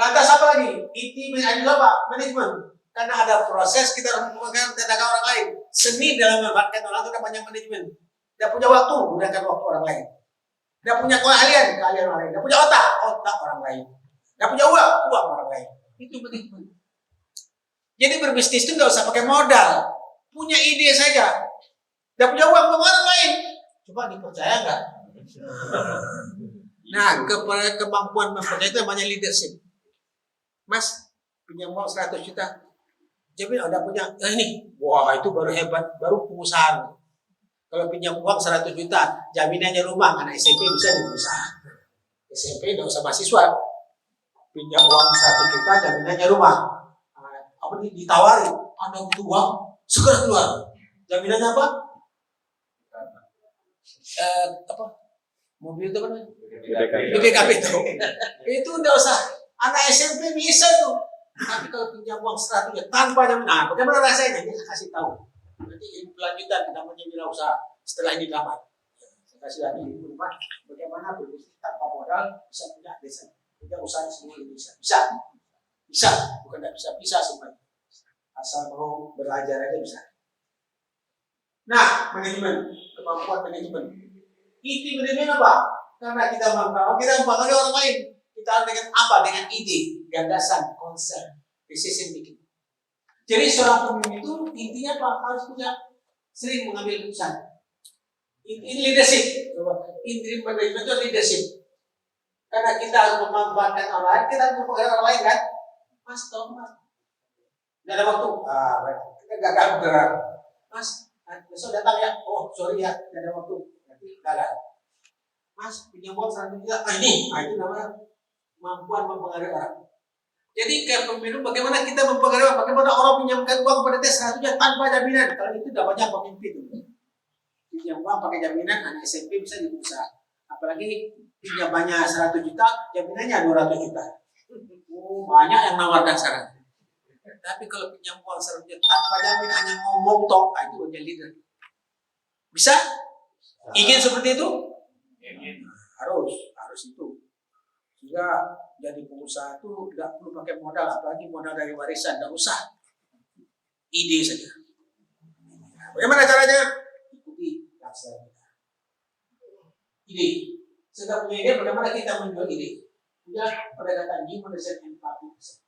Lantas apa lagi? IT adalah apa? Manajemen. Karena ada proses kita harus memegang tenaga orang lain. Seni dalam memanfaatkan orang itu namanya manajemen. Dia punya waktu, gunakan waktu orang lain. Dia punya keahlian orang lain. Dia punya otak orang lain. Dia punya uang orang lain. Itu manajemen. Jadi berbisnis itu nggak usah pakai modal. Punya ide saja. Dia punya uang orang lain. Coba dipercaya nggak? Nah, kemampuan mempercayai itu namanya leadership. Mas, pinjam uang 100 juta. Jadi ada punya, ini, wah itu baru hebat, baru pengusaha. Kalau pinjam uang 100 juta, jaminannya rumah, anak SMP bisa jadi usaha. SMP tidak usah mahasiswa. Pinjam uang 100 juta, jaminannya rumah. Apa ditawari, Anda butuh uang, segera keluar. Jaminannya apa? Mobil itu apa? BPKB itu. Itu tidak usah. Anak SMP bisa tuh. Tapi kalau pinjam uang 100 juta tanpa jaminan, bagaimana rasanya? Dia kasih tahu. Nanti lanjutan namanya wirausaha setelah ini tamat. Saya kasih lagi rumah. Bagaimana berbisnis tanpa modal bisa punya desa, punya usaha sendiri bisa. Bisa, bukan tidak bisa semuanya. Asal mau belajar aja bisa. Nah, manajemen, kemampuan manajemen. Itu manajemen apa? Karena kita mempengaruhi orang lain. Kita dengan apa? Dengan ide, gagasan, konsep, decision making. Jadi seorang pemimpin itu intinya apa? Harus punya sering mengambil keputusan. Ini leadership. Inti manajemen itu leadership. Karena kita harus memanfaatkan orang lain, kita harus mempengaruhi orang lain kan? Mas, nggak ada waktu. Kita gagal bergerak. Mas, besok datang ya. Oh, sorry ya, nggak ada waktu. Nanti gagal. Mas, pinjam uang 100 juta. Itu namanya kemampuan mempengaruhi orang. Jadi kayak pemimpin, bagaimana kita mempengaruhi orang? Bagaimana orang pinjamkan uang kepada dia 100 juta tanpa jaminan? Kalau itu tidak banyak pemimpin. Pinjam uang pakai jaminan, anak SMP bisa jadi usaha. Apalagi pinjamannya 100 juta, jaminannya 200 juta. Banyak yang nawarkan sekarang. Tapi kalau pinjam uang 100 juta tanpa jaminan, hanya ngomong tok, itu menjadi leader. Bisa? Ingin seperti itu? Harus itu. Juga jadi pengusaha itu tidak perlu pakai modal, apalagi modal dari warisan, tidak usah. Ide saja. Bagaimana caranya? Ikuti laksana. Ide. Setelah punya ide, bagaimana kita menjual ide? Punya pendekatan human research and public research.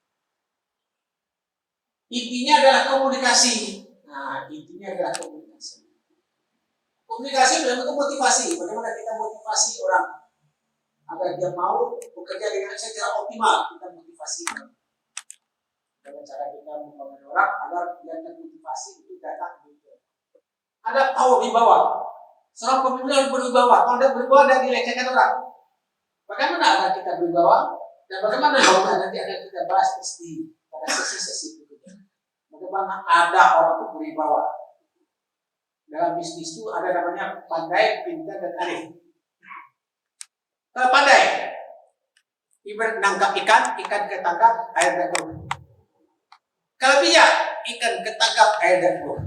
Intinya adalah komunikasi. Nah, intinya adalah komunikasi. Komunikasi dalam bentuk motivasi. Bagaimana kita motivasi orang agar dia mau bekerja dengan secara optimal, kita motivasi orang. Dengan cara kita membangun orang agar dia termotivasi untuk datang gitu. Ada power di bawah. Seorang pemimpin harus berwibawa. Kalau dia berwibawa dan dilecehkan orang, bagaimana agar kita berwibawa dan bagaimana nanti akan kita bahas pada sesi-sesi berikutnya. Bagaimana ada orang itu berwibawa. Dalam bisnis itu ada namanya pandai, pintar, dan arif. Kalau pandai, ibarat nangkap ikan ketangkap, air dan keluar. Kalau bijak, ikan ketangkap, air dan keluar.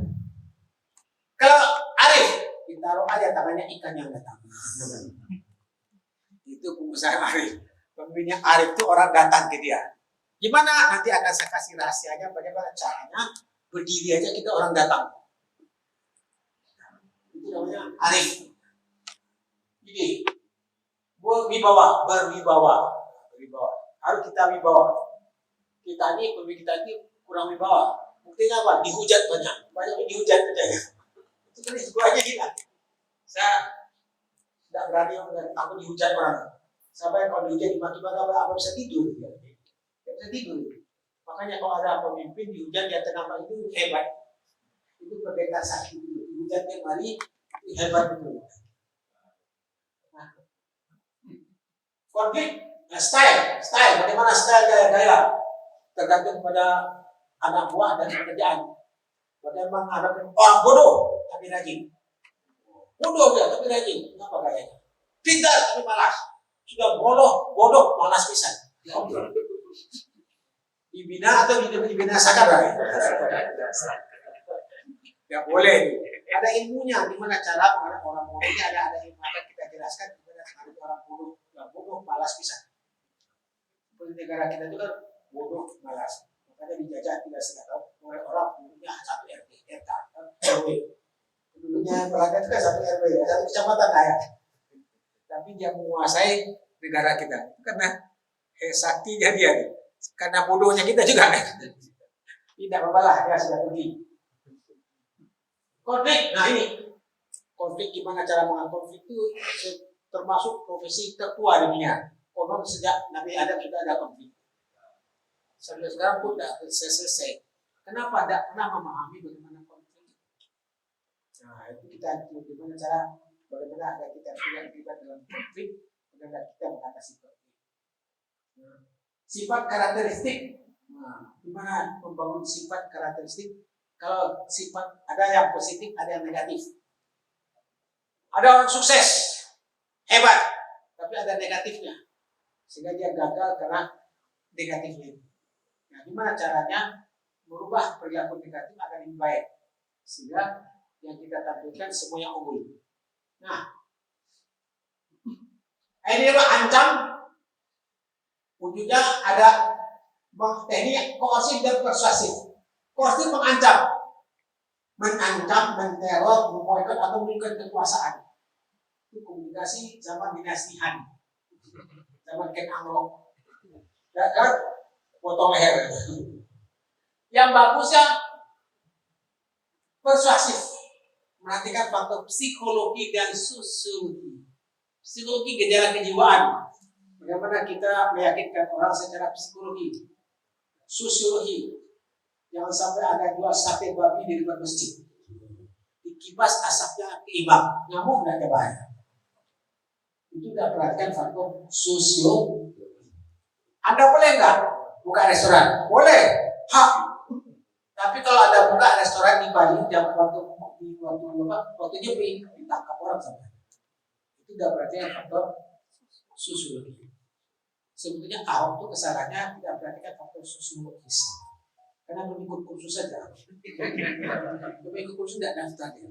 Kalau arif, ditaruh aja tangannya ikan yang datang. Itu pengusaha arif. Pemimpinnya arif itu orang datang ke dia. Gimana? Nanti akan saya kasih rahasianya bagaimana caranya berdiri aja kita orang datang. Itu namanya arif. Jadi berwibawa. Harus kita wibawa. Pemimpin kita ini kurang wibawa. Buktinya apa? Dihujat banyak dihujat aja. Itu kan itu aja gila. Saya tidak berani aku dihujat orang. Sampai kalau dihujat dimaki-maki apa bisa tidur? Tidak bisa tidur. Makanya kalau ada pemimpin dihujat dia tenang itu hebat. Itu pendekar sakit itu. Dihujat tiap hari itu hebat betul. Nah, konflik, style, bagaimana style gaya tergantung pada anak buah dan pekerjaan. Bagaimana menghadapi orang bodoh tapi rajin. Bodoh dia tapi rajin. Kenapa gayanya? Pintar tapi malas. Sudah bodoh, malas pisan. Dibina atau dibinasakan lah. Ya boleh. Ada ilmunya gimana cara menghadapi orang bodoh ini ada ilmu akan kita jelaskan gimana menghadapi orang bodoh. Yang bodoh malas pisan. Seperti negara kita itu kan bodoh malas. Makanya dijajah tidak tahu oleh orang punya satu RT, RW. Dulunya Belanda itu kan satu RW, satu kecamatan ya. Tapi dia menguasai negara kita karena saktinya dia, karena bodohnya kita juga. Tidak apa-apa lah, dia sudah pergi. Konflik, nah ini konflik gimana cara mengatasi konflik itu termasuk profesi tertua di dunia. Konon sejak Nabi Adam sudah ada konflik. Sampai sekarang pun tidak selesai. Kenapa tidak pernah memahami bagaimana konflik? Nah itu kita bagaimana cara bagaimana ada kita terlibat dalam konflik, bagaimana kita mengatasi konflik. Nah, sifat karakteristik, nah, gimana membangun sifat karakteristik? Kalau sifat ada yang positif, ada yang negatif. Ada orang sukses, hebat, tapi ada negatifnya, sehingga dia gagal karena negatifnya. Nah, gimana caranya merubah perilaku negatif agar lebih baik, sehingga yang kita tampilkan semuanya unggul. Nah, ini apa ancam? Wujudnya ada teknik koersi dan persuasif. Koersi mengancam, menteror, memboikot atau meningkat kekuasaan. Itu komunikasi zaman dinasti Han, zaman Ken Anglo. Ya kan? Potong leher. Yang bagusnya persuasif, menantikan faktor psikologi dan sosiologi. Psikologi gejala kejiwaan. Bagaimana kita meyakinkan orang secara psikologi, sosiologi. Jangan sampai ada jual sate babi di depan masjid. Dikipas asapnya keimbang, ngamuk dan bahaya. Itu sudah perhatikan faktor sosiologi. Anda boleh nggak buka restoran? Boleh, hak. Tapi kalau ada buka restoran di Bali, jam waktu nyepi ditangkap orang sama. Itu sudah perhatikan faktor sosiologi. Sebetulnya Ahok itu kesalahannya tidak perhatikan faktor sosiologis. Karena mengikut kursus saja. Mengikut kursus tidak daftar dia.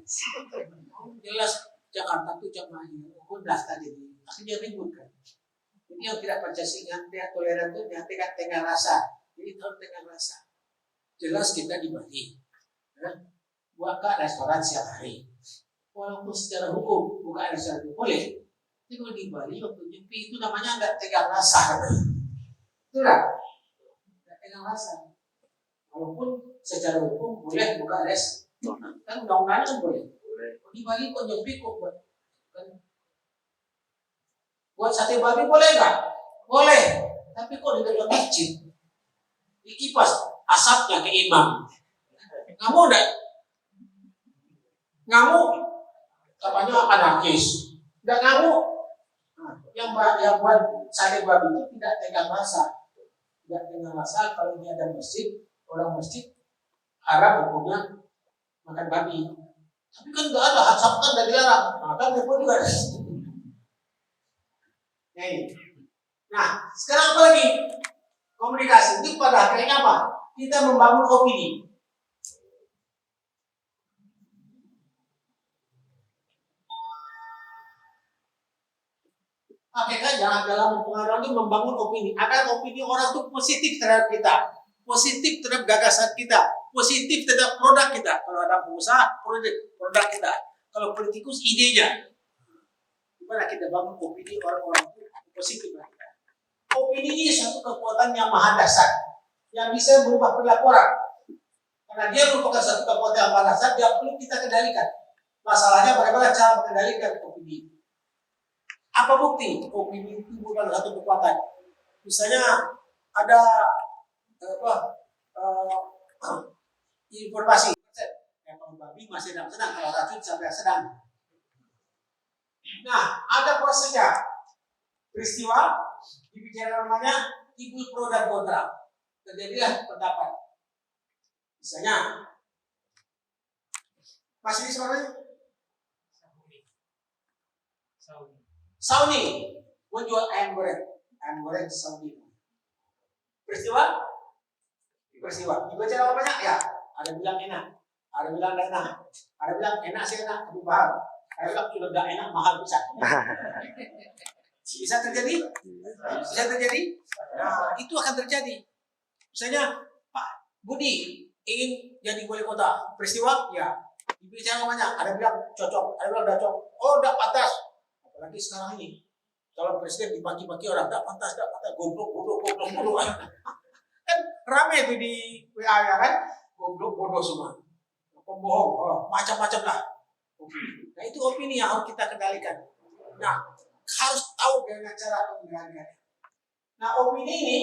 Jelas Jakarta itu jamaah pun daftar dia. Akhirnya ribut kan. Ini yang tidak Pancasila, yang tidak toleran itu nyatakan tengah rasa. Jadi tahu tengah rasa. Jelas kita di Bali. Buka restoran setiap hari. Walaupun secara hukum buka restoran itu boleh. Tapi kalau di Bali waktu nyepi itu namanya nggak tegang rasa. Itulah. Nggak tegang rasa. Walaupun secara hukum boleh buka restoran. Kan undang-undangnya kan boleh. Di Bali kok nyepi kok buat buat sate babi boleh nggak? Boleh. Tapi kok di dalam masjid dikipas asapnya keimbang. Ngamuk enggak? Ngamuk. Katanya anarkis. Enggak ngamuk. Nah, yang buat sate babi itu tidak tegang rasa. Tidak tegang rasa kalau ini ada masjid, orang masjid haram hukumnya makan babi. Tapi kan enggak ada, asap kan dari dilarang. Maka pun juga ada. Nah, sekarang apa lagi? Komunikasi itu pada akhirnya apa? Kita membangun opini. Akhirnya jangan dalam mempengaruhi membangun opini. Agar opini orang itu positif terhadap kita, positif terhadap gagasan kita, positif terhadap produk kita. Kalau ada pengusaha, produk kita. Kalau politikus, idenya. Gimana kita bangun opini orang-orang itu positif lah. Opini ini suatu kekuatan yang maha dasar yang bisa berubah perilaku orang. Karena dia merupakan satu kekuatan yang maha dasar, dia perlu kita kendalikan. Masalahnya bagaimana cara mengendalikan opini. Apa bukti? Opini itu bukan satu kekuatan. Misalnya ada informasi, kalau babi masih sedang, kalau racun sampai sedang. Nah, ada prosesnya. Peristiwa dibicarakan namanya timbul pro dan kontra. Terjadilah pendapat. Misalnya, masih di suaranya? Sauni menjual ayam goreng Sauni. Peristiwa? Dibaca banyak ya. Ada bilang enak, ada bilang tidak enak, ada bilang enak sih enak, tapi mahal. Ada bilang sudah tidak enak, mahal bisa. Bisa terjadi? Bisa terjadi? Nah, itu akan terjadi. Misalnya Pak Budi ingin jadi wali kota, peristiwa? Ya. Dibicara banyak, ada bilang cocok, ada bilang tidak cocok. Oh, tidak pantas. Apalagi sekarang ini, kalau presiden dibagi-bagi orang tidak pantas, goblok. Kan ramai itu di WA ya kan, goblok bodoh semua, pembohong, macam-macam lah. Nah itu opini yang harus kita kendalikan. Nah harus tahu bagaimana cara mengendalikannya. Nah opini ini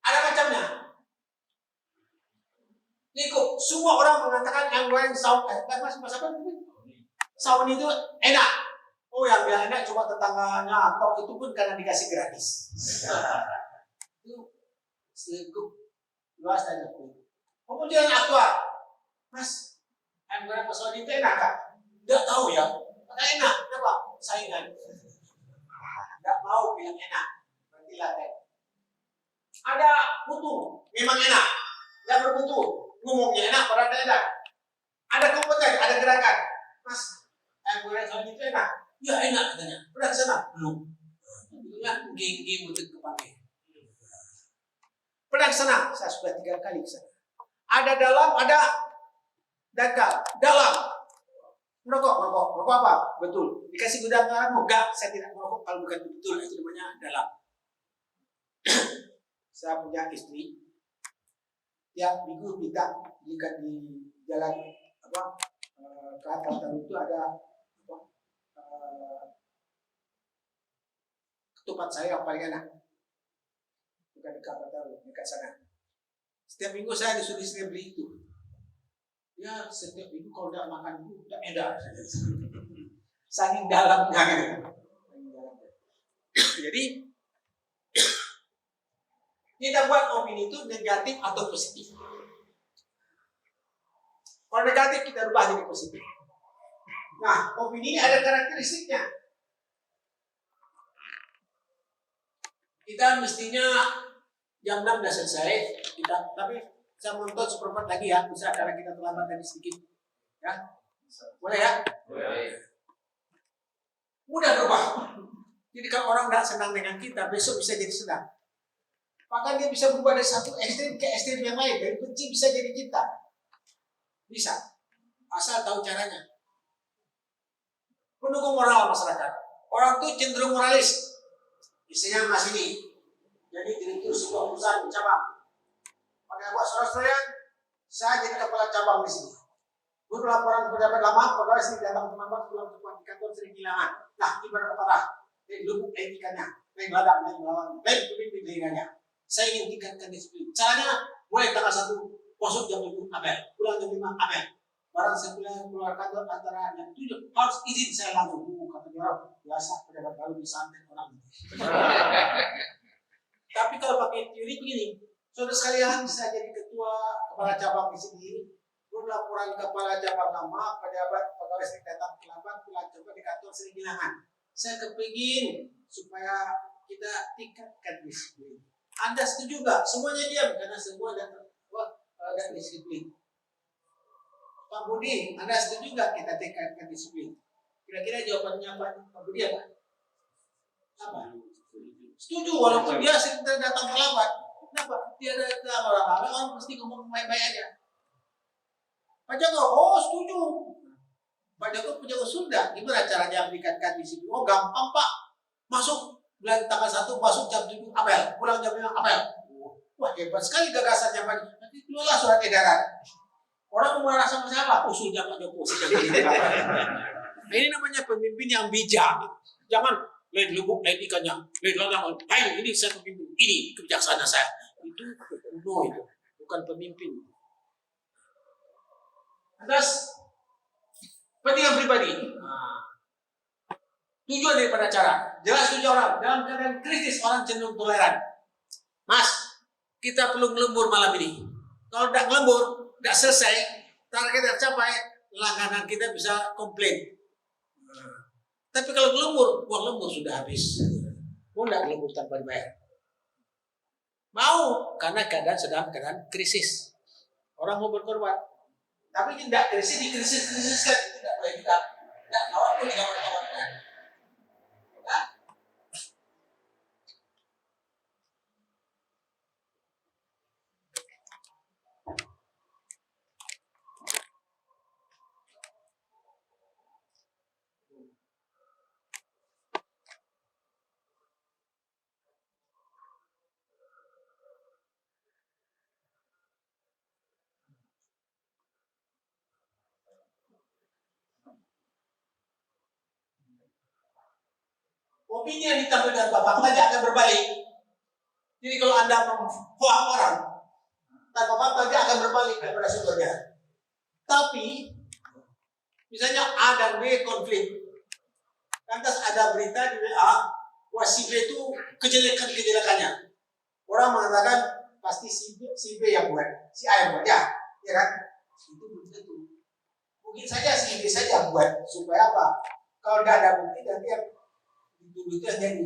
ada macamnya. Niko, semua orang mengatakan yang goreng sauni itu enak. Oh yang bilang enak cuma tetangganya, atau itu pun karena dikasih gratis. Itu selingkuh luas dan jauh. Kemudian aktual, Mas, ayam goreng sauni itu enak kan? Tidak tahu ya, karena enak, kenapa? Saingan. Tidak mau bilang enak, berarti laten. Ada mutu, memang enak, tidak bermutu, ngomongnya enak, padahal tidak enak. Ada kompeten, ada gerakan, Mas, ayam goreng sauni itu enak. Ya enak katanya. Pernah ke sana? Belum. Tentunya geng-geng untuk kepake. Pernah ke sana? Saya sudah 3 kali ke sana. Ada dalam, ada dangkal. Dalam. Merokok apa? Betul. Dikasih gudang garam? Enggak, saya tidak merokok kalau bukan betul. Itu namanya dalam. Saya punya istri. Tiap minggu minta jika di jalan Kalimantan itu ada ketupat saya yang paling enak, bukan di Kalimantan, dekat sana. Setiap minggu saya disuruh istri beli itu. Ya setiap minggu kalau tidak makan itu tidak enak. Saking dalamnya gitu. Jadi kita buat opini itu negatif atau positif. Kalau negatif kita rubah jadi positif. Nah, opini ini ada karakteristiknya. Kita mestinya jam 6 sudah selesai, tapi saya menonton seperempat lagi ya, bisa karena kita terlambat tadi sedikit. Ya, boleh ya? Boleh. Mudah berubah. Jadi kalau orang tidak senang dengan kita, besok bisa jadi senang. Bahkan dia bisa berubah dari satu ekstrem ke ekstrem yang lain, dari benci bisa jadi cinta. Bisa, asal tahu caranya. Pendukung moral masyarakat. Orang itu cenderung moralis. Misalnya Mas ini, jadi direktur sebuah perusahaan cabang. Pada buat saudara-saudara, saya jadi kepala cabang di sini. Guru laporan pejabat lama, pegawai sini datang terlambat pulang cepat di kantor sering kehilangan. Nah, ibarat kata, lubuk etikanya, ladang, melawan, pemimpin telinganya. Saya ingin tingkatkan disiplin. Caranya, mulai tanggal 1, masuk jam 7, apel. Pulang jam 5, apel. Barang saya keluar kantor antara jam 7, harus izin saya langsung. Kata dia orang, biasa pejabat baru disantet orang. Tapi kalau pakai teori begini, saudara sekalian bisa jadi ketua kepala cabang di sini, laporan kepala cabang lama, pejabat pegawai sering datang terlambat, pulang cepat di kantor sering kehilangan. Saya kepingin supaya kita tingkatkan disiplin. Anda setuju nggak? Semuanya diam karena semua ada disiplin. Pak Budi, Anda setuju nggak kita tingkatkan disiplin? Kira-kira jawabannya Pak Budi apa? Apa? Setuju, walaupun dia sering datang terlambat. Kenapa? Dia datang orang mesti ngomong baik-baik aja. Pak Joko, oh setuju. Pak Joko punya usul nggak? Gimana caranya meningkatkan disiplin? Oh gampang Pak. Masuk bulan tanggal 1, masuk jam 7 apel, pulang jam 5 apel. Wah hebat sekali gagasannya Pak. Nanti keluarlah surat edaran. Orang mau marah sama siapa? Usulnya Pak Jokowi. Nah, ini namanya pemimpin yang bijak. Jangan lain lubuk, lain ikannya, lain ladang. Ayo, ini saya pemimpin, ini kebijaksanaan saya. Itu kuno itu, bukan pemimpin. Atas pentingan pribadi. Tujuan daripada acara. Jelas tujuan orang. Dalam keadaan krisis orang cenderung toleran. Mas, kita perlu ngelembur malam ini. Kalau tidak ngelembur, tidak selesai, target tercapai, langganan kita bisa komplain. Tapi kalau ngelembur, uang lembur sudah habis. Mau tidak ngelembur tanpa dibayar? Mau, karena keadaan sedang keadaan krisis. Orang mau berkorban. Tapi tidak krisis, dikrisis-krisiskan. Itu tidak boleh kita. Tidak, kawan pun kawan-kawan. Opini yang ditampilkan Bapak saja akan berbalik. Jadi kalau Anda memfoak orang, tanpa fakta dia akan berbalik daripada sumbernya. Tapi, misalnya A dan B konflik. Lantas ada berita di WA, bahwa si B itu kejelekan-kejelekannya. Orang mengatakan, pasti si B yang buat, si A yang buat, ya kan? Itu belum tentu. Mungkin saja si B saja yang buat, supaya apa? Kalau tidak ada bukti, nanti yang itu yang jadi.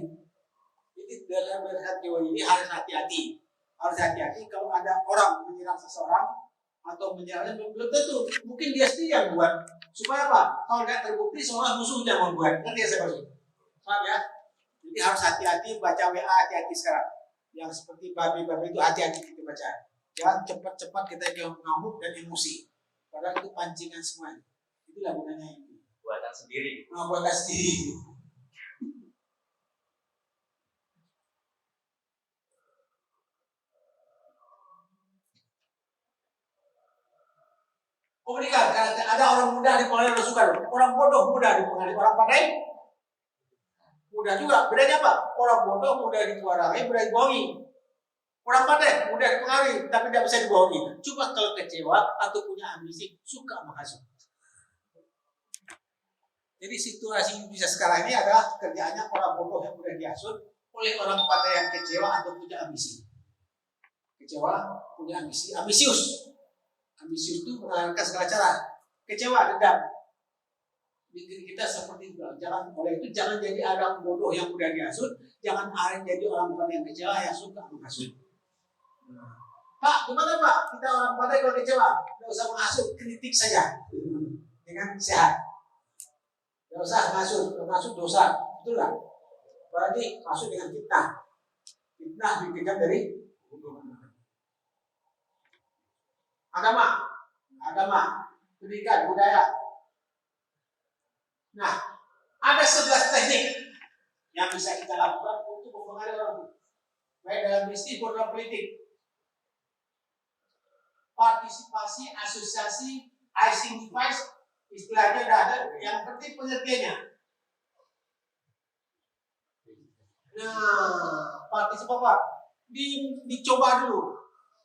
Jadi dalam berhati ini harus hati-hati. Harus hati-hati kalau ada orang menyerang seseorang atau menyerangnya belum tentu. Mungkin dia sendiri yang buat. Supaya apa? Kalau tidak terbukti seolah musuhnya membuat. Ngerti ya saya maksud? Paham ya? Jadi harus hati-hati baca WA, hati-hati sekarang. Yang seperti babi-babi itu hati-hati kita baca. Jangan cepat-cepat kita ngamuk dan emosi. Padahal itu pancingan semuanya. Itulah gunanya ini. Buatan sendiri. Buatan sendiri. Komunikan, ada orang muda dipengaruhi oleh Soekarno, orang bodoh muda dipengaruhi, orang pandai muda juga. Bedanya apa? Orang bodoh muda dipengaruhi, muda dibohongi. Orang pandai muda dipengaruhi, tapi tidak bisa dibohongi. Cuma kalau kecewa atau punya ambisi, suka menghasut. Jadi situasi bisa sekarang ini adalah kerjaannya orang bodoh yang mudah dihasut oleh orang pandai yang kecewa atau punya ambisi. Kecewa, punya ambisi, ambisius. Ambisius itu menggunakan segala cara. Kecewa, dendam. Diri kita seperti itu. Jangan oleh itu jangan jadi orang bodoh yang mudah dihasut. Jangan jadi orang pandai yang kecewa yang suka menghasut. Pak, gimana Pak? Kita orang pandai kalau kecewa, tidak usah menghasut, kritik saja dengan sehat. Tidak usah menghasut dosa, betul nggak? Berarti masuk dengan fitnah. Fitnah dikejar dari agama, pendidikan, budaya. Nah, ada 11 teknik yang bisa kita lakukan untuk mempengaruhi orang, baik dalam bisnis maupun dalam politik. Partisipasi, asosiasi, icing device, istilahnya sudah ada. Yang penting pengertiannya. Nah, partisipasi apa? Dicoba dulu.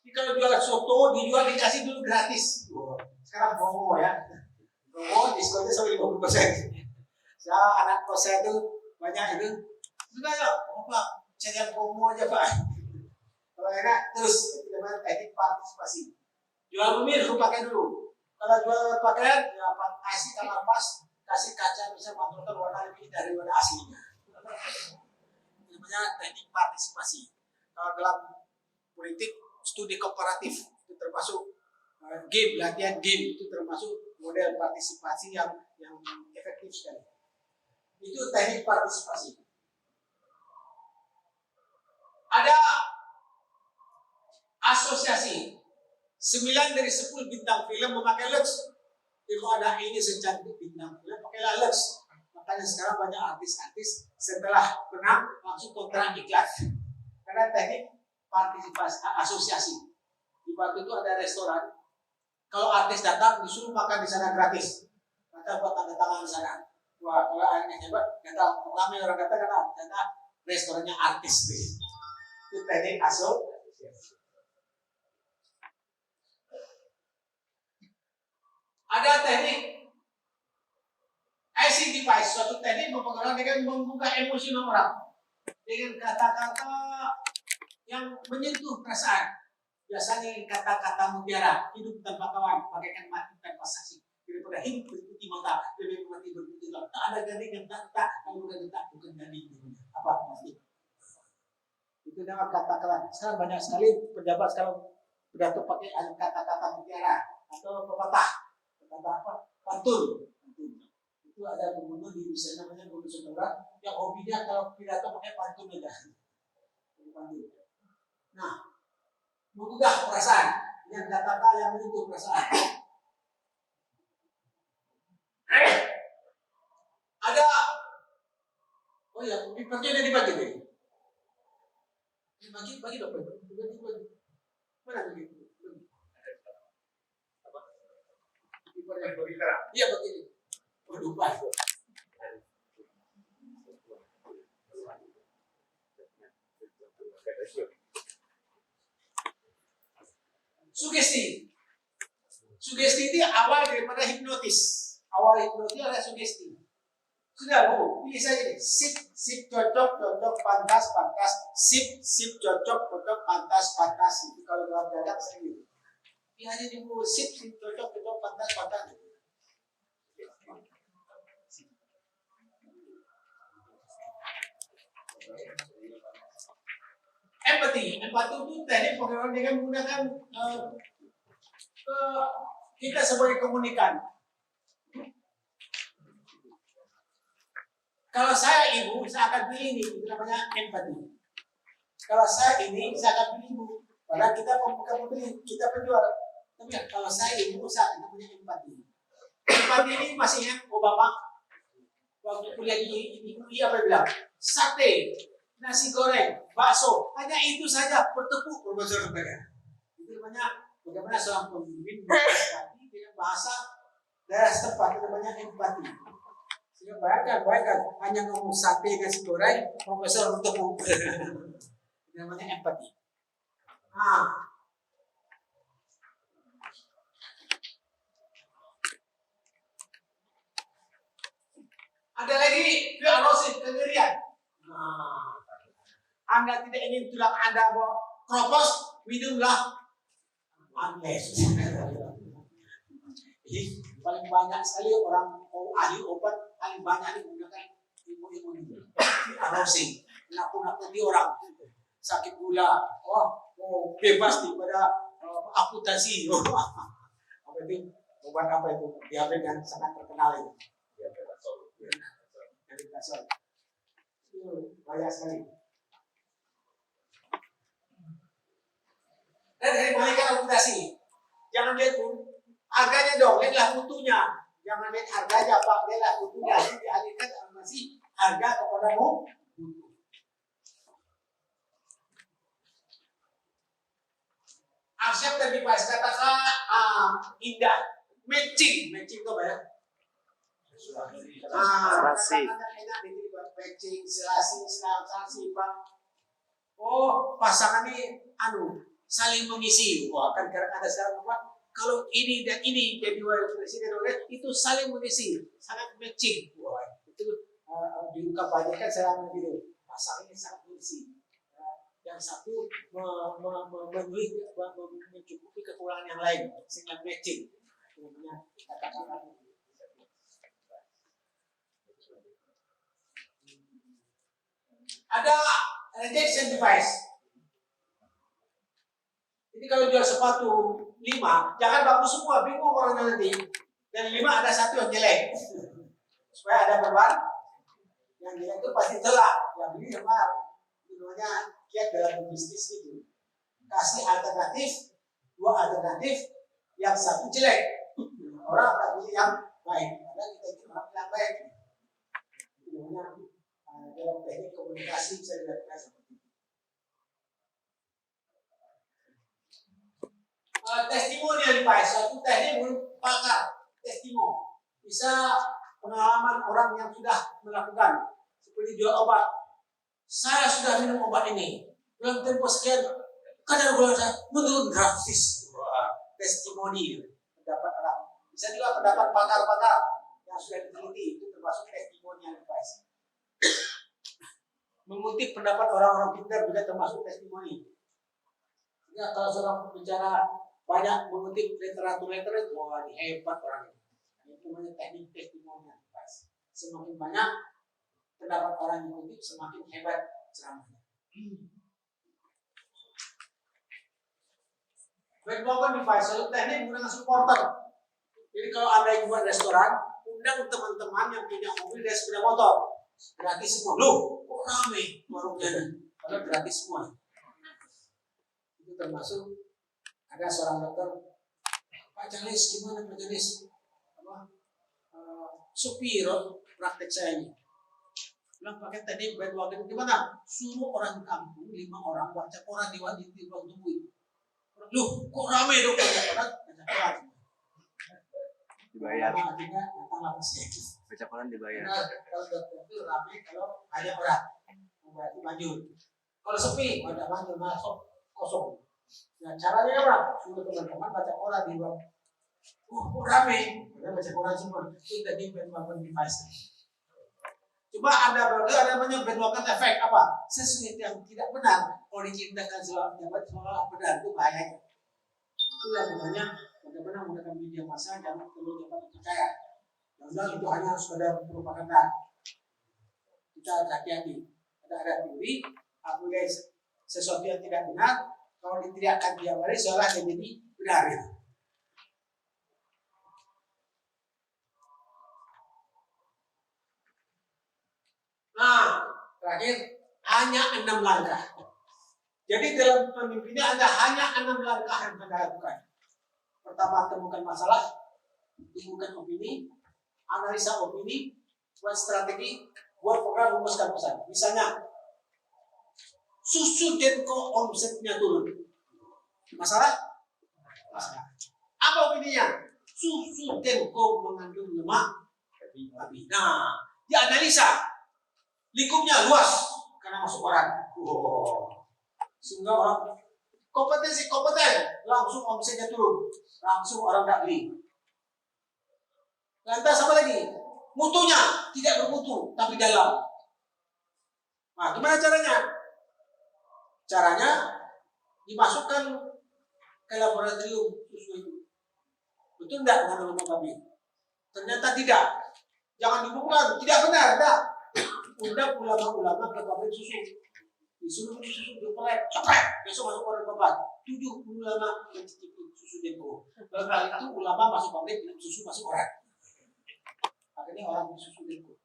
Kalau jual soto, dijual dikasih dulu gratis. Sekarang promo ya. Promo diskonnya sampai 50%. Saya anak kos saya itu banyak itu. Sudah ya, Pak, cari promo aja Pak. Kalau enak terus kita main teknik partisipasi. Jual mobil, lu pakai dulu. Kalau jual pakaian, ya kasih kamar pas, kasih kaca bisa mantulkan warna lebih dari warna aslinya. Ini namanya teknik partisipasi. Kalau dalam politik studi komparatif itu termasuk game, latihan game itu termasuk model partisipasi yang efektif sekali. Itu teknik partisipasi. Ada asosiasi 9 dari 10 bintang film memakai Lux. Kalau ada ini secantik bintang film pakailah Lux. Makanya sekarang banyak artis-artis setelah menang langsung kontrak iklan. Karena teknik partisipasi asosiasi. Di Batu itu ada restoran. Kalau artis datang disuruh makan di sana gratis, maka buat tanda tangan di sana. Wah, kalau anaknya hebat, datang ramai orang datang karena restorannya artis. Itu teknik asosiasi. Ada teknik IC device, suatu teknik mempengaruhi dengan membuka emosi orang dengan kata-kata yang menyentuh perasaan. Biasanya kata-kata mutiara, hidup tanpa kawan, bagaikan mati tanpa saksi. Daripada hidup berputih mata, lebih mati berputih mata. Tak ada gading yang tak, kalau bukan tak, bukan gading. Apa maksudnya? Itu nama kata-kata. Sekarang banyak sekali pejabat sekarang sudah pakai kata-kata mutiara atau pepatah, kata apa? Pantun. Itu ada gubernur di Indonesia namanya Gubernur Saudara yang hobinya kalau pidato pakai pantun aja. Pantun. Nah, menggugah perasaan dengan kata-kata yang menyentuh perasaan. Ada, oh ya, pipernya ada dibagi deh. Bagi dong, bagi. Mana bagi? Apa? Pipernya bagi kerang. Iya bagi. Waduh, baik. Sugesti. Sugesti itu awal daripada hipnotis. Awal hipnotis adalah sugesti. Sudah Bu, pilih saja nih. Sip, cocok, pantas. Sip, cocok, pantas. Itu kalau dalam dadak sering gitu. Pilih aja nih Bu, sip, cocok, pantas. Empati itu teknik pengenalan dengan menggunakan kita sebagai komunikan. Kalau saya ibu, saya akan pilih ini, itu namanya empati. Kalau saya ini, saya akan pilih ibu. Padahal kita pembeli, kita penjual. Tapi kalau saya ibu, saya akan punya empati. Empati ini masih ingat Obama waktu kuliah di UI apa bilang? Sate, nasi goreng, bakso, hanya itu saja bertepuk Profesor mereka. Itu namanya bagaimana seorang pemimpin empati dengan bahasa daerah setempat, itu namanya empati. Sehingga bayangkan hanya ngomong sate nasi goreng, Profesor bertepuk. Itu namanya empati. Nah, ada lagi diagnosis kengerian. Nah, Anda tidak ingin tulang Anda kropos, minumlah Anles. Paling banyak sekali orang ahli obat paling banyak menggunakan ilmu-ilmu ini. Diagnosis, nakut-nakuti orang sakit gula, bebas daripada amputasi. Apa itu? Obat apa itu? Diabetes yang sangat terkenal itu. Itu banyak sekali. Dan dari malaikat amputasi, jangan lihat harganya dong, lihatlah mutunya. Jangan lihat harganya Pak, lihatlah mutunya. Ini dialihkan masih harga kepadamu. Accept dan device katakan indah, matching itu apa ya? Serasi. Matching, selasi, Bang. Oh, pasangan ini saling mengisi. Wah, kan karena ada sekarang apa? Kalau ini dan ini jadi presiden itu saling mengisi, sangat matching. Wah, itu diungkap banyak kan saya begitu. Pasangan ini sangat mengisi. Yang satu mencukupi kekurangan yang lain sehingga matching. Kata-kata. Ada rejection device. Jadi kalau jual sepatu 5, jangan bagus semua, bingung orang nanti. Dan 5 ada satu yang jelek. Supaya ada perbandingan. Yang jelek itu pasti telak. Yang beli sama namanya kiat dalam bisnis itu. Kasih alternatif, 2 alternatif, yang satu jelek. Orang akan pilih yang baik. Padahal kita cuma yang baik. Itu namanya dalam teknik komunikasi bisa dilakukan seperti itu. testimonial device, suatu teknik merupakan testimoni. Bisa pengalaman orang yang sudah melakukan, seperti jual obat. Saya sudah minum obat ini dalam tempo sekian, kadar gula saya menurun drastis. Testimoni, pendapat orang. Bisa juga pendapat pakar-pakar yang sudah diteliti, itu termasuk testimonial device. Mengutip pendapat orang-orang pintar juga termasuk testimoni. Ya, kalau seorang bicara banyak mengutip literatur, wah ini hebat orang ini. Itu namanya teknik testimonial device. Semakin banyak pendapat orang yang dikutip, semakin hebat ceramahnya. Bandwagon device, satu teknik menggunakan supporter. Jadi kalau Anda yang buat restoran, undang teman-teman yang punya mobil dan sepeda motor. Gratis semua. Loh, kok rame warungnya nih? Padahal gratis semua. Itu termasuk ada seorang dokter, Pak Jalis, gimana Pak Jalis? Supir praktek saya ini. Bilang pakai tadi bandwagon gimana? Suruh orang kampung 5 orang baca koran di ruang tunggu. Loh, kok rame dong baca koran? Baca koran. Dibayar. Akhirnya datanglah pasien. Baca koran dibayar. Nah, kalau dokter itu rame kalau banyak orang, berarti maju. Kalau sepi, pada maju masuk kosong. Nah, caranya apa? Suruh teman-teman baca koran di ruang. Kok rame? Kita baca koran semua. Itu tadi bandwagon device. Coba Anda belajar ada namanya bandwagon efek apa? Sesuatu yang tidak benar kalau diceritakan seolah benar, itu bahayanya. Itu yang namanya bagaimana menggunakan media massa dan perlu dapat dipercaya. Yang itu hanya sekedar propaganda. Kita hati-hati. Ada teori, apabila sesuatu yang tidak benar, kalau diteriakkan tiap hari seolah menjadi benar. Gitu. Nah, terakhir hanya 6 langkah. Jadi dalam pemimpinnya ada hanya 6 langkah yang Anda lakukan. Pertama, temukan masalah, temukan opini, analisa opini, buat strategi, buat program, rumuskan pesan. Misalnya, susu Denko omsetnya turun. Masalah? Masalah. Apa opininya? Susu Denko mengandung lemak babi. Nah, dianalisa. Lingkupnya luas karena masuk orang. Sehingga orang kompeten, langsung omsetnya turun, langsung orang tidak beli. Lantas apa lagi? Mutunya tidak bermutu, tapi dalam. Nah, gimana caranya? Caranya dimasukkan ke laboratorium susu itu. Betul tidak mengandung lemak babi? Ternyata tidak. Jangan dibuka, tidak benar, tidak. Undang ulama-ulama ke pabrik susu. Disuruh susu diperek, cepat. Besok masuk orang bapak. 7 ulama mencicipi susu Denko. Lalu itu ulama masuk pabrik, susu masuk orang. Akhirnya orang beli susu Denko.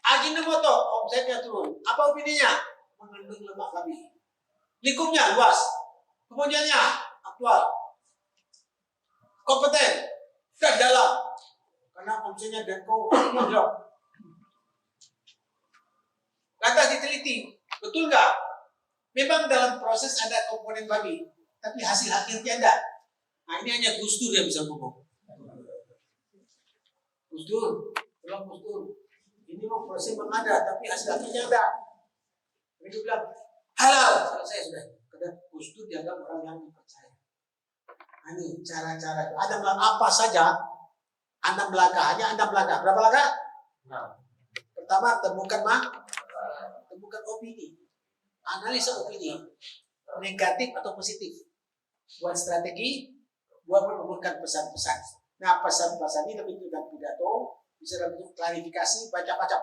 Ajinomoto, omsetnya turun. Apa opininya? Mengandung lemak babi. Lingkupnya luas. Kemudiannya aktual. Kompeten. Dan dalam. Karena omsetnya Denko menjauh. Lantas diteliti, betul nggak? Memang dalam proses ada komponen babi, tapi hasil akhirnya ada. Nah ini hanya Gus Dur yang bisa ngomong. Gus Dur, tolong Gus Dur. Ini mau proses memang ada, tapi hasil akhirnya ada. Dia bilang halal, selesai sudah. Karena Gus Dur dianggap orang yang dipercaya. Nah ini cara-cara. Ada apa saja? 6 langkah, hanya 6 langkah. Berapa langkah? 6. Pertama, temukan opini, analisa opini, negatif atau positif, buat strategi, buat mengumpulkan pesan-pesan. Nah pesan-pesan ini lebih dalam pidato, bisa dalam bentuk klarifikasi, baca-baca.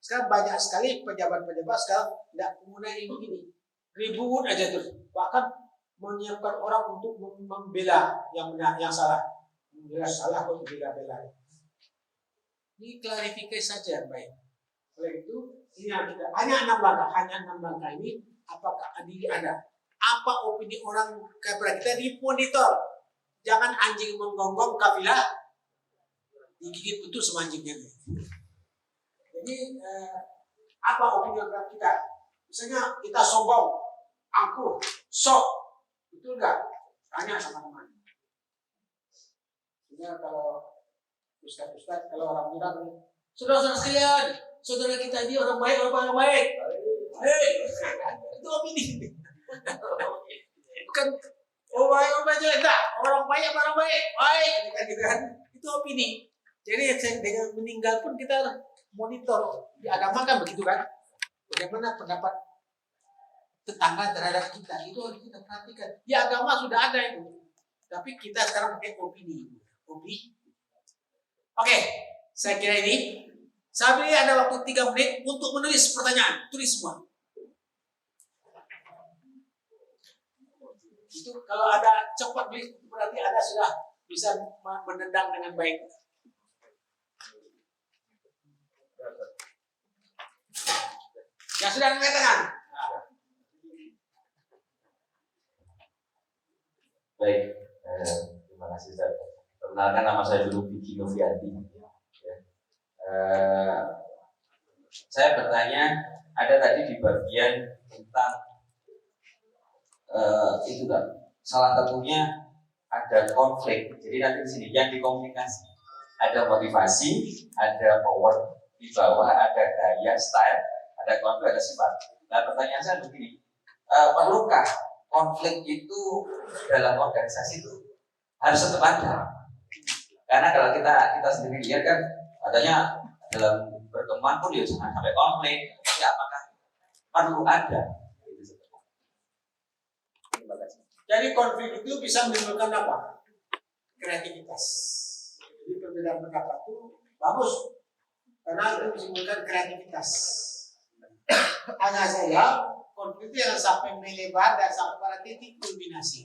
Sekarang banyak sekali pejabat-pejabat sekarang tidak menggunakan ini, ribut aja terus, bahkan menyiapkan orang untuk membela yang benar, yang salah, membela salah kok bela-bela. Ini klarifikasi saja baik. Oleh itu, ini yang kita hanya 6 langkah ini. Apakah diri Anda? Apa opini orang kepada kita di monitor? Jangan anjing menggonggong kafilah digigit betul sama anjingnya. Jadi apa opini orang kita? Misalnya kita sombong, angkuh, sok, betul nggak? Tanya sama teman. Sehingga kalau ustaz-ustaz, kalau orang bilang, saudara-saudara sekalian, saudara kita ini orang baik, orang baik. Hei, itu opini. Bukan orang baik jelek, enggak. Orang baik, orang baik, gitu kan. Itu opini. Jadi dengan meninggal pun kita monitor. Di agama kan begitu kan. Bagaimana pendapat tetangga terhadap kita, itu harus kita perhatikan. Di agama sudah ada itu. Tapi kita sekarang pakai opini. Oke, saya kira ini. Saya beri ada waktu 3 menit untuk menulis pertanyaan. Tulis semua. Itu kalau ada cepat berarti ada sudah bisa menendang dengan baik. Yang sudah angkat tangan. Baik, terima kasih Ustaz. Perkenalkan nama saya dulu Vicky Novianti. Saya bertanya, ada tadi di bagian tentang itu kan, salah satunya ada konflik. Jadi nanti di sini yang dikomunikasi ada motivasi, ada power, di bawah ada gaya, style, ada konflik, ada sifat. Nah pertanyaan saya begini, perlukah konflik itu dalam organisasi itu harus tetap ada? Karena kalau kita sendiri lihat kan, katanya dalam berteman pun ya jangan sampai konflik. Tapi apakah perlu ada? Jadi konflik itu bisa menimbulkan apa? Kreativitas. Jadi perbedaan pendapat itu bagus karena itu menimbulkan kreativitas. Hanya saja konflik itu yang sampai melebar dan sampai pada titik kulminasi.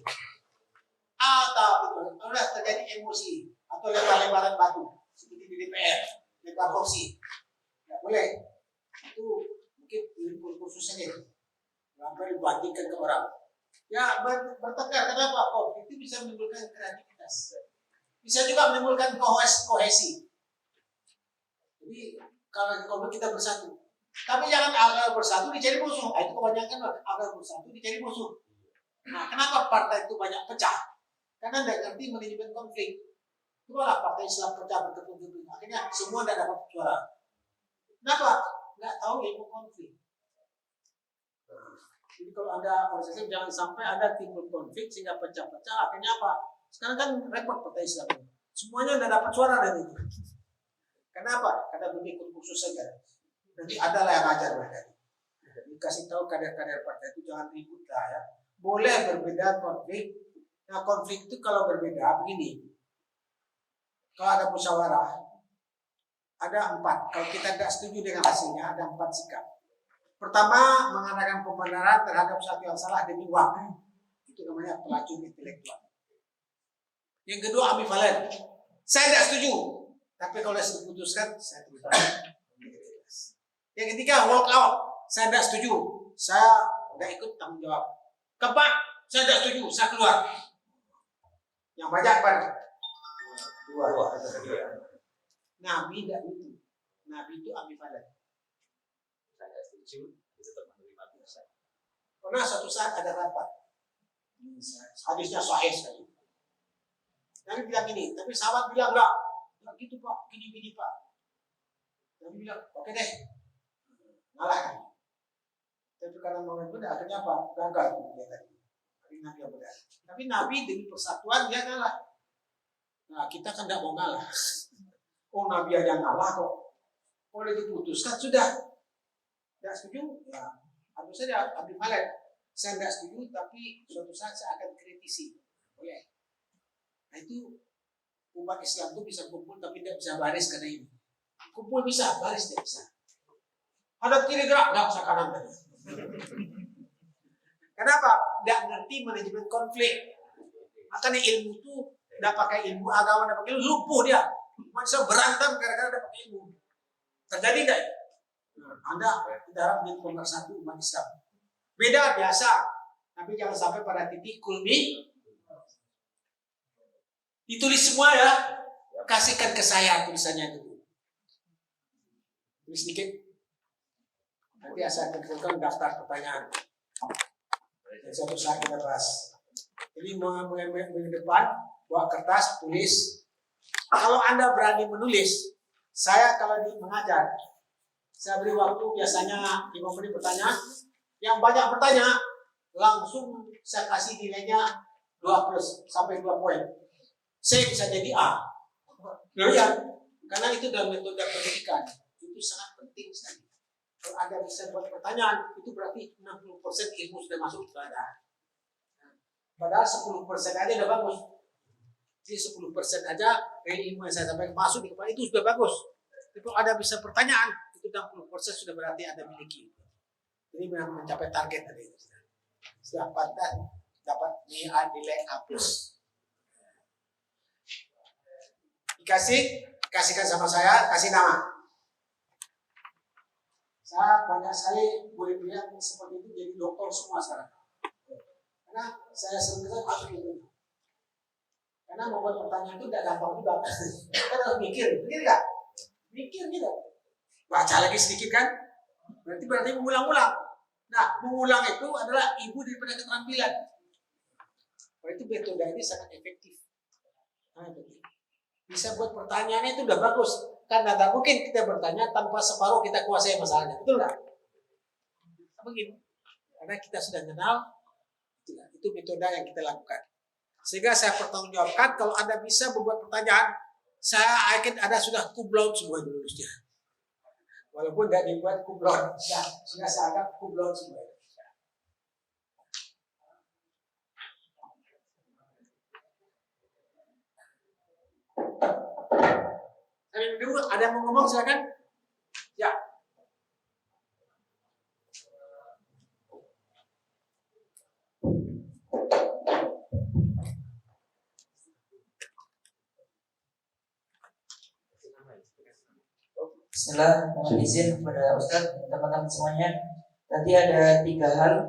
Atau sudah terjadi emosi atau lempar-lemparan batu seperti di DPR, lempar kursi. Tidak boleh. Itu mungkin khusus saja. Sampai dibandingkan ke orang. Ya bertengkar, kenapa? Konflik itu bisa menimbulkan kreativitas. Bisa juga menimbulkan kohesi. Jadi kalau konflik kita bersatu. Tapi jangan agar bersatu dicari musuh. Itu kebanyakan agar bersatu dicari musuh. Nah, kenapa partai itu banyak pecah? Karena tidak ngerti manajemen konflik. Itulah partai Islam pecah berkepung-kepung. Akhirnya semua tidak dapat suara. Kenapa? Nggak tahu ilmu konflik. Jadi kalau ada organisasi jangan sampai ada timbul konflik sehingga pecah-pecah. Akhirnya apa? Sekarang kan repot partai Islam. Semuanya tidak dapat suara dari itu. Kenapa? Karena begitu khusus saja. Nanti adalah yang ajar mereka. Dikasih tahu kader-kader partai itu jangan ribut lah ya. Boleh berbeda konflik. Nah konflik itu kalau berbeda begini. Kalau ada musyawarah ada 4. Kalau kita tidak setuju dengan hasilnya ada 4 sikap. Pertama, mengadakan pembenaran terhadap sesuatu yang salah demi uang. Itu namanya pelacur intelektual. Yang kedua, ambivalen. Saya tidak setuju. Tapi kalau saya diputuskan, saya setuju. Yang ketiga, walk out. Saya tidak setuju. Saya tidak ikut tanggung jawab. Keempat, saya tidak setuju. Saya keluar. Yang banyak apa? Dua. Nabi tidak itu. Nabi itu ambivalen. Saya setuju, tetap menerima putusan. Pernah suatu saat ada rapat, hadisnya sahih sekali. Nabi bilang gini, tapi sahabat bilang enggak gitu Pak, gini Pak. Nabi bilang, oke deh, ngalah kan. Tapi karena mengenai benar, akhirnya apa? Gagal dia tadi. Nabi yang benar. Tapi Nabi demi persatuan dia ngalah. Nah kita kan tidak mau ngalah. Oh Nabi aja ngalah kok. Boleh diputuskan sudah. Tidak setuju, ya harus saja ambivalen. Saya tidak setuju, tapi suatu saat saya akan kritisi. Boleh. Nah itu umat Islam itu bisa kumpul tapi tidak bisa baris karena ini. Kumpul bisa, baris tidak bisa. Ada kiri gerak, nggak usah kanan tadi. Kenapa? Tidak ngerti manajemen konflik. Makanya ilmu itu tidak pakai ilmu agama, tidak pakai ilmu, lumpuh dia. Manusia berantem gara-gara tidak pakai ilmu. Terjadi tidak? Anda dalam menjadi pemersatu umat Islam. Beda biasa, tapi jangan sampai pada titik kulmi. Ditulis semua ya, kasihkan ke saya tulisannya dulu. Tulis sedikit. Nanti saya kumpulkan daftar pertanyaan. Dan suatu saat kita bahas. Jadi minggu depan bawa kertas, tulis. Kalau Anda berani menulis, saya kalau mengajar, saya beri waktu biasanya 5 menit bertanya. Yang banyak bertanya, langsung saya kasih nilainya 2 plus sampai 2 poin. C bisa jadi A. Ya, karena itu dalam metode pendidikan. Itu sangat penting sekali. Kalau Anda bisa buat pertanyaan, itu berarti 60% ilmu sudah masuk ke Anda. Padahal 10% aja udah bagus. Jadi 10% aja dari ilmu yang saya sampaikan masuk di kepala itu sudah bagus. Tapi kalau Anda bisa pertanyaan, itu 60% sudah berarti Anda miliki. Jadi memang mencapai target tadi. Sudah pantas dapat nilai A+. Kasihkan sama saya, kasih nama. Saya banyak sekali murid yang seperti itu jadi dokter semua sekarang. Karena saya sering kesana itu. Karena membuat pertanyaan itu tidak gampang juga. Kita harus mikir nggak? Mikir gitu. Baca lagi sedikit kan? Berarti mengulang-ulang. Nah, mengulang itu adalah ibu daripada keterampilan. Berarti metode ini sangat efektif. Bisa buat pertanyaannya itu udah bagus. Karena tak mungkin kita bertanya tanpa separuh kita kuasai masalahnya. Betul nggak? Begini. Karena kita sudah kenal, itu metode yang kita lakukan. Sehingga saya pertanggungjawabkan kalau Anda bisa membuat pertanyaan, saya yakin Anda sudah kublon semua lulusnya. Walaupun tidak dibuat kublon, sudah saya anggap kublon semua. Dulu ada yang mau ngomong silakan. Ya. Bismillah, mohon izin kepada Ustadz dan teman-teman semuanya. Tadi ada 3 hal,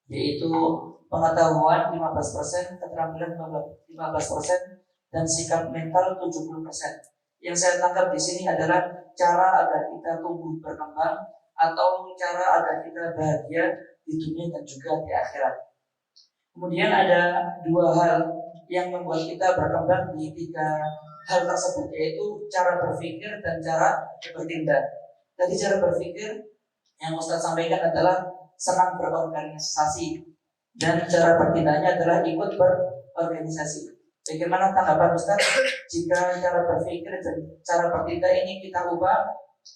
yaitu pengetahuan 15%, keterampilan 15%, dan sikap mental 70%. Yang saya tangkap di sini adalah cara agar kita tumbuh berkembang atau cara agar kita bahagia di dunia dan juga di akhirat. Kemudian ada 2 hal yang membuat kita berkembang di 3 hal tersebut, yaitu cara berpikir dan cara bertindak. Tadi cara berpikir yang Ustaz sampaikan adalah senang berorganisasi, dan cara bertindaknya adalah ikut berorganisasi. Bagaimana tanggapan Ustaz jika cara berpikir dan cara bertindak ini kita ubah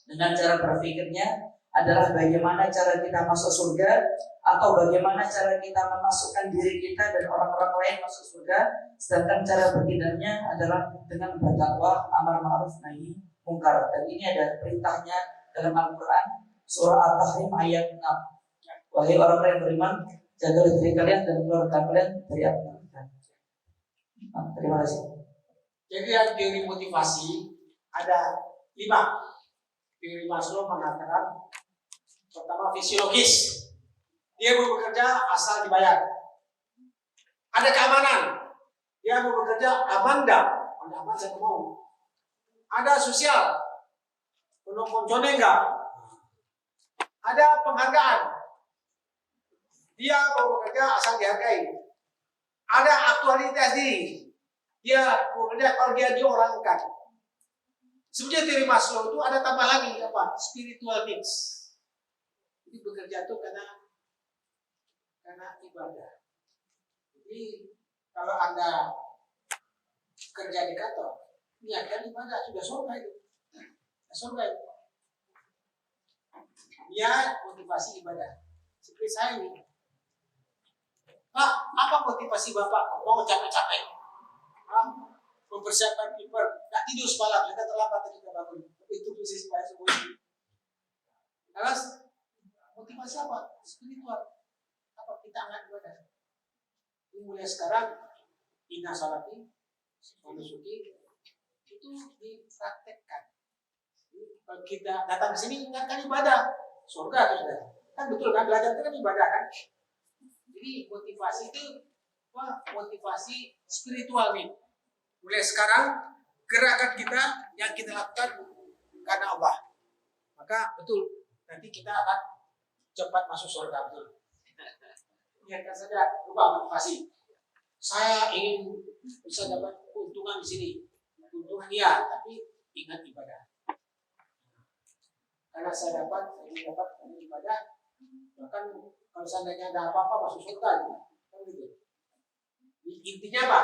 dengan cara berpikirnya adalah bagaimana cara kita masuk surga, atau bagaimana cara kita memasukkan diri kita dan orang-orang lain masuk surga, sedangkan cara bertindaknya adalah dengan berdakwah amar ma'ruf nahi mungkar. Dan ini ada perintahnya dalam Al-Quran surah At-Tahrim ayat 6. Wahai orang-orang yang beriman, jagalah diri kalian dan keluarga kalian dari api neraka. Terima kasih. Jadi yang teori motivasi ada 5. Teori Maslow mengatakan pertama fisiologis, dia mau bekerja asal dibayar. Ada keamanan, dia mau bekerja aman dah, ada aman saya mau. Ada sosial, penuh koncone enggak. Ada penghargaan, dia mau bekerja asal dihargai. Ada aktualitas diri, dia bekerja kalau dia diorangkan. Sebenarnya teori Maslow itu ada tambah lagi apa? Spiritual needs. Jadi bekerja itu karena ibadah. Jadi kalau Anda kerja di kantor, niatkan ibadah, sudah surga itu. Surga itu. Dia motivasi ibadah. Seperti saya ini. Pak, apa motivasi Bapak? Mau capek-capek? Mempersiapkan paper, tak tidur semalam, kita terlambat kita bangun. Itu posisi saya semua ini. Terus motivasi apa? Spiritual. Apa kita angkat ibadah? Ini mulai sekarang inna salati, manusuki itu dipraktekkan. Kalau kita datang ke sini ingatkan ibadah, surga itu sudah. Kan betul kan, belajar itu kan ibadah kan. Jadi motivasi itu apa? Motivasi spiritual nih. Mulai sekarang gerakan kita yang kita lakukan karena Allah. Maka betul nanti kita akan cepat masuk surga, betul. Ingatkan saja, lupa motivasi. Saya ingin bisa dapat keuntungan di sini. Keuntungan iya, tapi ingat ibadah. Karena saya ingin dapat ibadah, bahkan kalau seandainya ada apa-apa masuk surga gitu. Kan gitu. Intinya apa?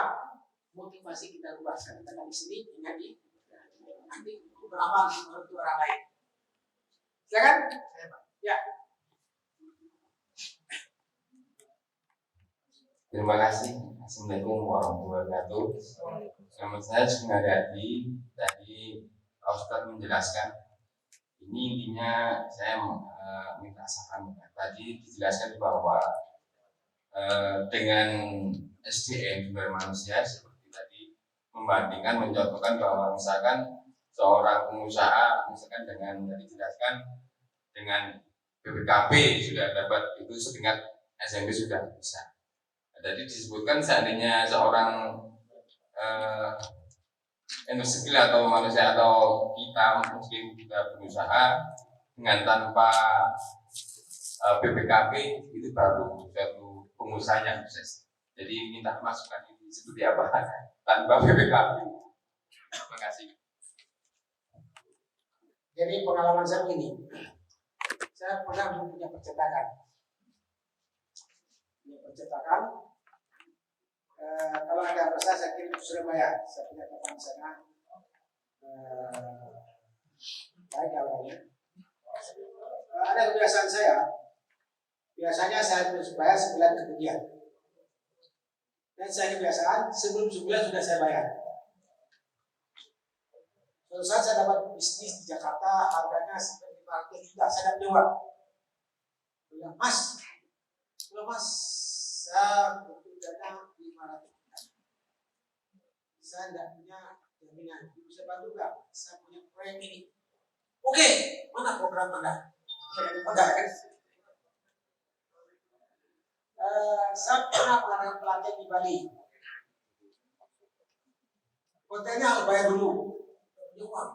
Motivasi kita rubah. Kita di sini ingat nanti beramal untuk orang lain. Silakan. Ya. Terima kasih. Assalamualaikum warahmatullahi wabarakatuh. Nama saya Sungaryadi. Tadi Pak Ustadz menjelaskan. Ini intinya saya minta saran. Tadi dijelaskan bahwa dengan SDM sumber manusia seperti tadi membandingkan mencontohkan bahwa misalkan seorang pengusaha misalkan dengan tadi dijelaskan dengan BPKB sudah dapat itu setingkat SMP sudah bisa. Jadi disebutkan seandainya seorang industri atau manusia atau kita mungkin kita berusaha dengan tanpa BPKB itu baru suatu pengusaha yang sukses. Jadi minta masukan ini seperti apa tanpa BPKB. Terima kasih. Jadi pengalaman saya begini, saya pernah punya percetakan. Kalau ada pesan saya kirim ke Surabaya, saya punya teman di sana. Baik awalnya. Ada kebiasaan saya. Biasanya saya tulis bayar sebulan kemudian. Dan saya kebiasaan sebelum sebulan sudah saya bayar. Suatu saat saya dapat bisnis di Jakarta, harganya sampai 500 juta, saya dapat jawab. Bilang, Mas, saya butuh dana 500 juta. Saya tidak punya jaminan, bisa bantu nggak? Saya punya proyek ini. Oke, mana program Anda? Saya pernah mengadakan pelatihan di Bali. Hotelnya harus bayar dulu. Uang.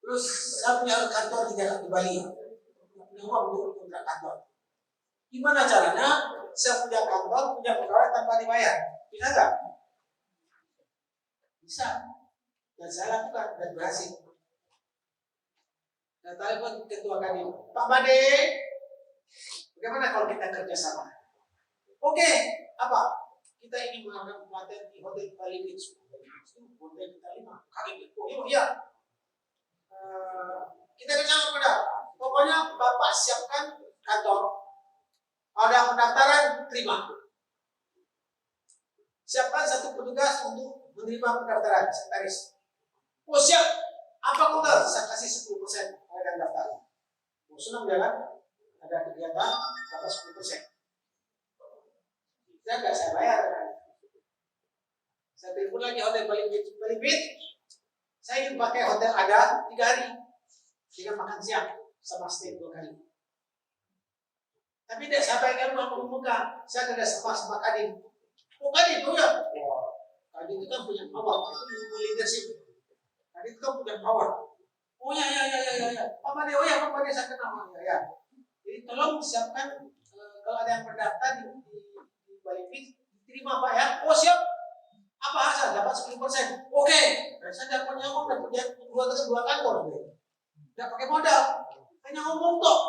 Terus saya punya kantor di Bali. Punya uang untuk kontrak kantor. Gimana caranya saya punya kantor, punya pegawai tanpa dibayar? Bisa nggak? Bisa. Dan saya lakukan dan berhasil. Saya telepon ketua Kadin, Pak Bade, bagaimana kalau kita kerjasama? Oke, apa? Kita ingin mengadakan pelatihan di Hotel Bali Beach. Hotel kita 5. Oh iya. Kita bicara pada. Pokoknya Bapak siapkan kantor. Ada pendaftaran, terima. Siapkan satu petugas untuk menerima pendaftaran, sekretaris. Oh siap. Apa modal? Saya kasih 10% harga daftar. Oh senang jalan. Ada kegiatan, dapat 10%. Saya nggak saya bayar. Saya telepon lagi Hotel Bali Beach. Saya ingin pakai hotel ada 3 hari dengan makan siang sama stay 2 kali. Tapi tidak sampai ke rumah muka. Saya kerja sama Kadin. Oh Kadin, oh ya. Kadin itu kan punya power, itu ilmu leadership. Kadin itu kan punya power. Oh ya. Pak Made, oh ya Pak Made saya kenal ya. Jadi tolong siapkan kalau ada yang mendaftar di Bali Beach, diterima Pak ya. Oh siap. Apa hasil? Dapat 10%. Oke. Saya dapat uang dan punya 2 kantor. Tidak pakai modal. Hanya ngomong toh.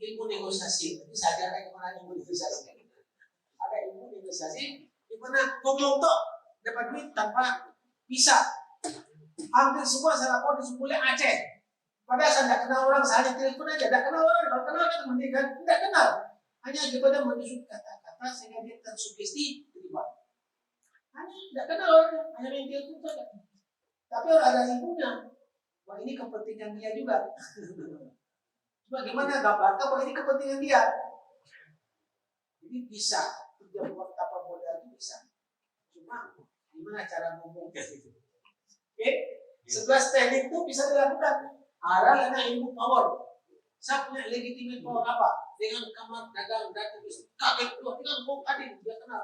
Ilmu negosiasi. Jadi saya ajarkan kemana ilmu negosiasi. Ada ilmu negosiasi di mana ngomong toh dapat duit tanpa bisa. Hampir semua saya lakukan di Sumbule Aceh. Padahal saya tidak kenal orang, saya hanya telepon aja. Tidak kenal orang, kalau kenal kan mendingan. Tidak kenal. Hanya daripada menyusun kata-kata sehingga dia tersugesti terima. Hanya tidak kenal orang, hanya main telepon saja. Tapi orang ada ilmunya. Wah ini kepentingan dia juga. Bagaimana gambarkan bahwa ini kepentingan dia. Jadi bisa. Kerja buat kapal modal itu bisa. Cuma gimana cara ngomongnya gitu. Oke? 11 teknik itu bisa dilakukan. Arah ilmu power. Saya punya legitimate power apa? Dengan kamar dagang dan terus kaget dua kita ngomong tadi dia kenal.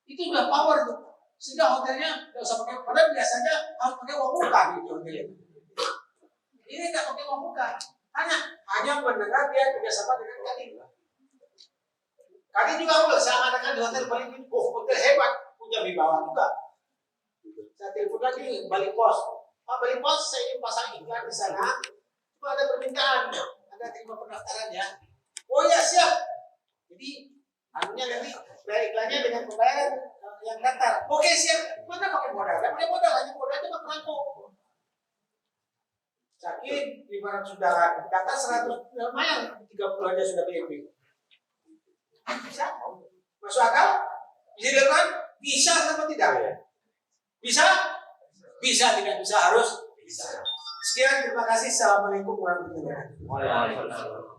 Itu udah power tuh. Sehingga hotelnya nggak usah pakai, padahal biasanya harus pakai uang muka gitu hotelnya. Ini nggak pakai uang muka. Hanya mendengar dia kerjasama dengan Kadin. Kali juga udah saya mengadakan di hotel paling hotel hebat, punya wibawa juga. Saya telepon lagi balik pos. Pak balik pos, saya ingin pasang iklan di sana. Cuma ada permintaan, ada terima pendaftaran ya. Oh ya siap. Jadi anunya nanti bayar iklannya dengan pembayaran yang datar. Oke siap. Mana pakai modal? Pakai modal hanya modal cuma perangko. Sakit, ibarat saudara kata 100 lumayan 30 aja sudah BNP. Bisa? Masuk akal? Bisa dilakukan? Bisa atau tidak? Bisa? Bisa, tidak bisa, harus bisa. Sekian, terima kasih. Assalamualaikum warahmatullahi wabarakatuh. Waalaikumsalam.